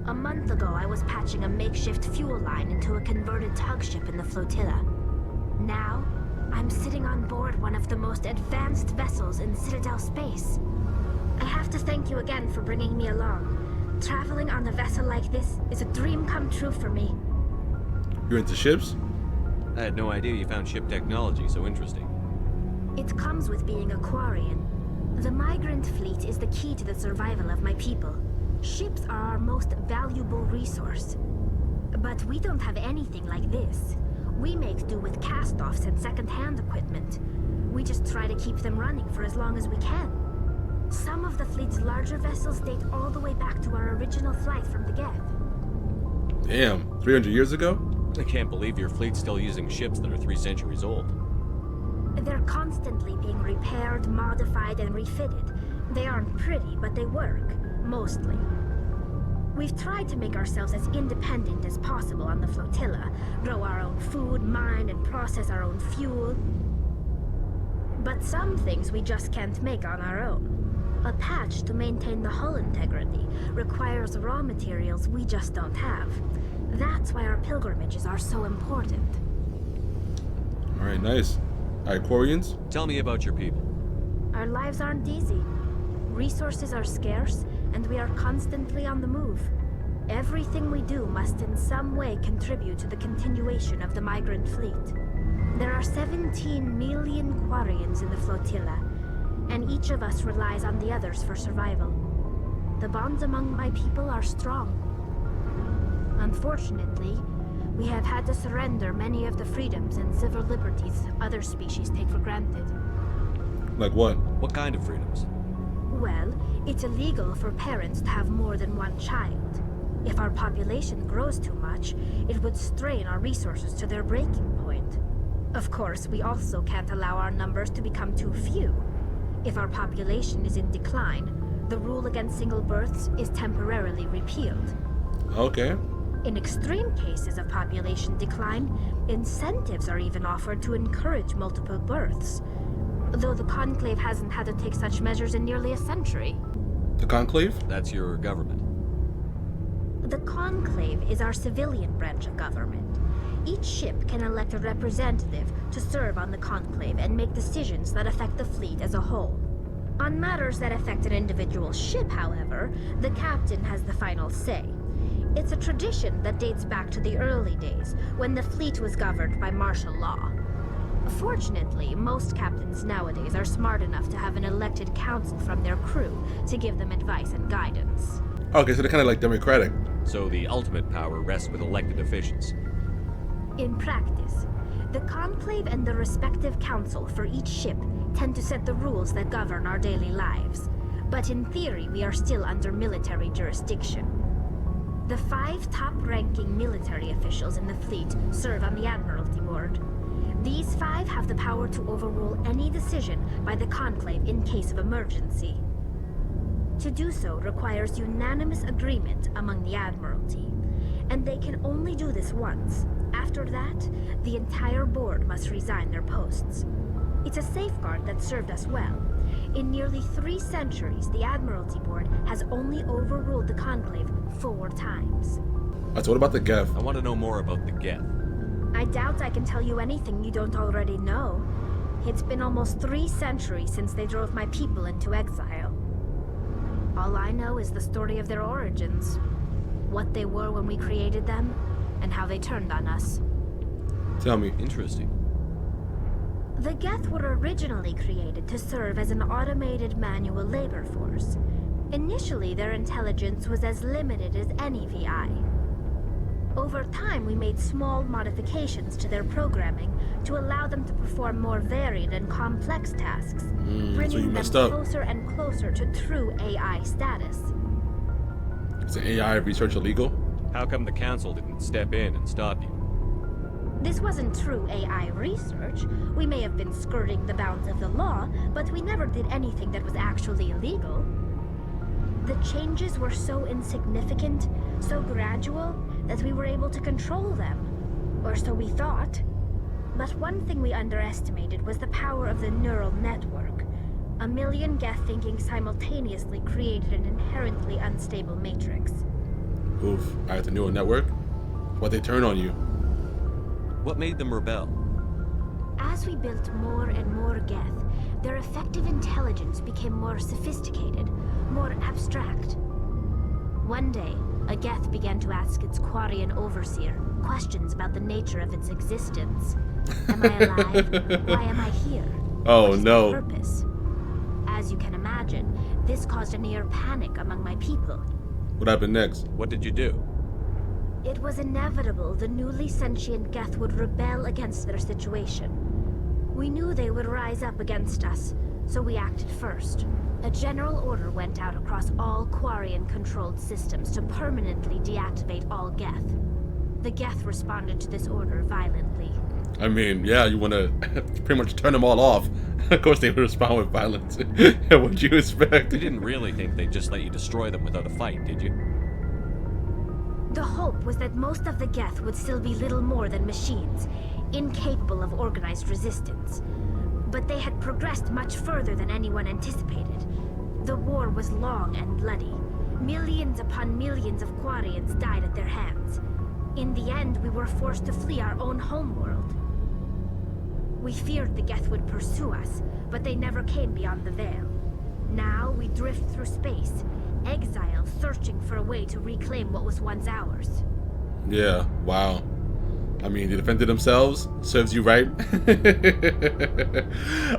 A month ago, I was patching a makeshift fuel line into a converted tug ship in the flotilla. Now, I'm sitting on board one of the most advanced vessels in Citadel space. I have to thank you again for bringing me along. Traveling on a vessel like this is a dream come true for me. You're into ships? I had no idea you found ship technology so interesting. It comes with being a Quarian. The migrant fleet is the key to the survival of my people. Ships are our most valuable resource. But we don't have anything like this. We make do with cast-offs and second-hand equipment. We just try to keep them running for as long as we can. Some of the fleet's larger vessels date all the way back to our original flight from the Geth. Damn, 300 years ago? I can't believe your fleet's still using ships that are 3 centuries old. They're constantly being repaired, modified, and refitted. They aren't pretty, but they work. Mostly. We've tried to make ourselves as independent as possible on the flotilla, grow our own food, mine, and process our own fuel. But some things we just can't make on our own. A patch to maintain the hull integrity requires raw materials we just don't have. That's why our pilgrimages are so important. Alright, nice. Alright, Quarians? Tell me about your people. Our lives aren't easy. Resources are scarce, and we are constantly on the move. Everything we do must in some way contribute to the continuation of the migrant fleet. There are 17 million Quarians in the flotilla, and each of us relies on the others for survival. The bonds among my people are strong. Unfortunately, we have had to surrender many of the freedoms and civil liberties other species take for granted. Like what? What kind of freedoms? Well, it's illegal for parents to have more than one child. If our population grows too much, it would strain our resources to their breaking point. Of course, we also can't allow our numbers to become too few. If our population is in decline, the rule against single births is temporarily repealed. Okay. In extreme cases of population decline, incentives are even offered to encourage multiple births. Though the Conclave hasn't had to take such measures in nearly a century. The Conclave? That's your government. The Conclave is our civilian branch of government. Each ship can elect a representative to serve on the Conclave and make decisions that affect the fleet as a whole. On matters that affect an individual ship, however, the captain has the final say. It's a tradition that dates back to the early days, when the fleet was governed by martial law. Fortunately, most captains nowadays are smart enough to have an elected council from their crew to give them advice and guidance. Okay, so they're kind of like democratic. So the ultimate power rests with elected officials. In practice, the Conclave and the respective council for each ship tend to set the rules that govern our daily lives. But in theory, we are still under military jurisdiction. The 5 top-ranking military officials in the fleet serve on the Admiralty Board. These 5 have the power to overrule any decision by the Conclave in case of emergency. To do so requires unanimous agreement among the Admiralty, and they can only do this once. After that, the entire board must resign their posts. It's a safeguard that served us well. In nearly 3 centuries, the Admiralty Board has only overruled the Conclave 4 times. So what about the Geth? I want to know more about the Geth. I doubt I can tell you anything you don't already know. It's been almost 3 centuries since they drove my people into exile. All I know is the story of their origins, what they were when we created them, and how they turned on us. Tell me. Interesting. The Geth were originally created to serve as an automated manual labor force. Initially, their intelligence was as limited as any VI. Over time, we made small modifications to their programming to allow them to perform more varied and complex tasks, bringing them closer and closer to true AI status. Is the AI research illegal? How come the council didn't step in and stop you? This wasn't true AI research. We may have been skirting the bounds of the law, but we never did anything that was actually illegal. The changes were so insignificant, so gradual, that we were able to control them. Or so we thought. But one thing we underestimated was the power of the neural network. A million Geth thinking simultaneously created an inherently unstable matrix. Oof, I have the neural network? Why'd they turn on you? What made them rebel? As we built more and more Geth, their effective intelligence became more sophisticated, more abstract. One day, a Geth began to ask its Quarian overseer questions about the nature of its existence. Am I alive? Why am I here? Oh, what is no. my purpose? As you can imagine, this caused a near panic among my people. What happened next? What did you do? It was inevitable the newly sentient Geth would rebel against their situation. We knew they would rise up against us, so we acted first. A general order went out across all Quarian-controlled systems to permanently deactivate all Geth. The Geth responded to this order violently. I mean, yeah, you want to pretty much turn them all off. Of course they would respond with violence. What'd you expect? You didn't really think they'd just let you destroy them without a fight, did you? The hope was that most of the Geth would still be little more than machines, incapable of organized resistance. But they had progressed much further than anyone anticipated. The war was long and bloody. Millions upon millions of Quarians died at their hands. In the end, we were forced to flee our own homeworld. We feared the Geth would pursue us, but they never came beyond the Veil. Now we drift through space, exile, searching for a way to reclaim what was once ours. Yeah, wow. I mean, they defended themselves. Serves you right.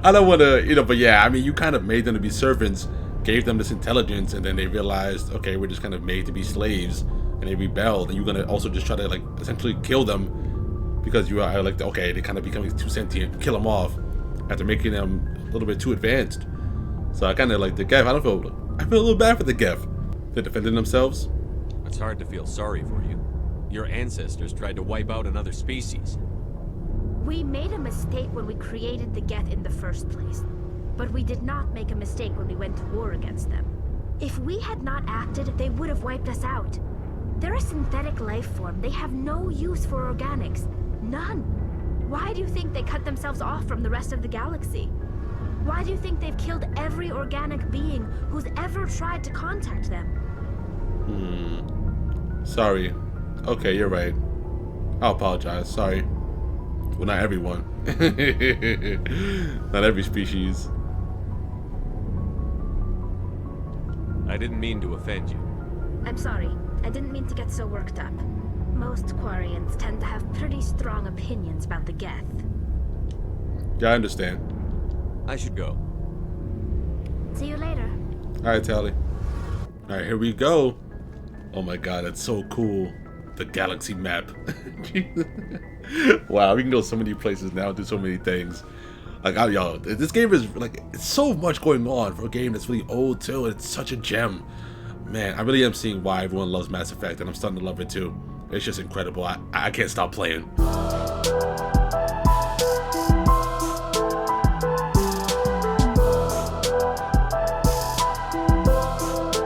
I don't want to, but yeah, I mean, you kind of made them to be servants, gave them this intelligence, and then they realized, okay, we're just kind of made to be slaves. and they rebel, then you're gonna also just try to like essentially kill them because you are like, okay, they kind of becoming too sentient, kill them off after making them a little bit too advanced. So I kind of like the Geth. I feel a little bad for the Geth. They're defending themselves. It's hard to feel sorry for you. Your ancestors tried to wipe out another species. We made a mistake when we created the Geth in the first place. But we did not make a mistake when we went to war against them. If we had not acted, they would have wiped us out. They're a synthetic life form. They have no use for organics. None. Why do you think they cut themselves off from the rest of the galaxy? Why do you think they've killed every organic being who's ever tried to contact them? Sorry. Okay, you're right. I'll apologize. Sorry. Well, not everyone. Not every species. I didn't mean to offend you. I'm sorry. I didn't mean to get so worked up. Most Quarians tend to have pretty strong opinions about the Geth. Yeah, I understand. I should go. See you later. Alright, Tally. Alright, here we go. Oh my god, that's so cool. The galaxy map. Wow, we can go so many places now, do so many things. Like, yo, this game is like, it's so much going on for a game that's really old too, and it's such a gem. Man, I really am seeing why everyone loves Mass Effect, and I'm starting to love it too. It's just incredible. I can't stop playing.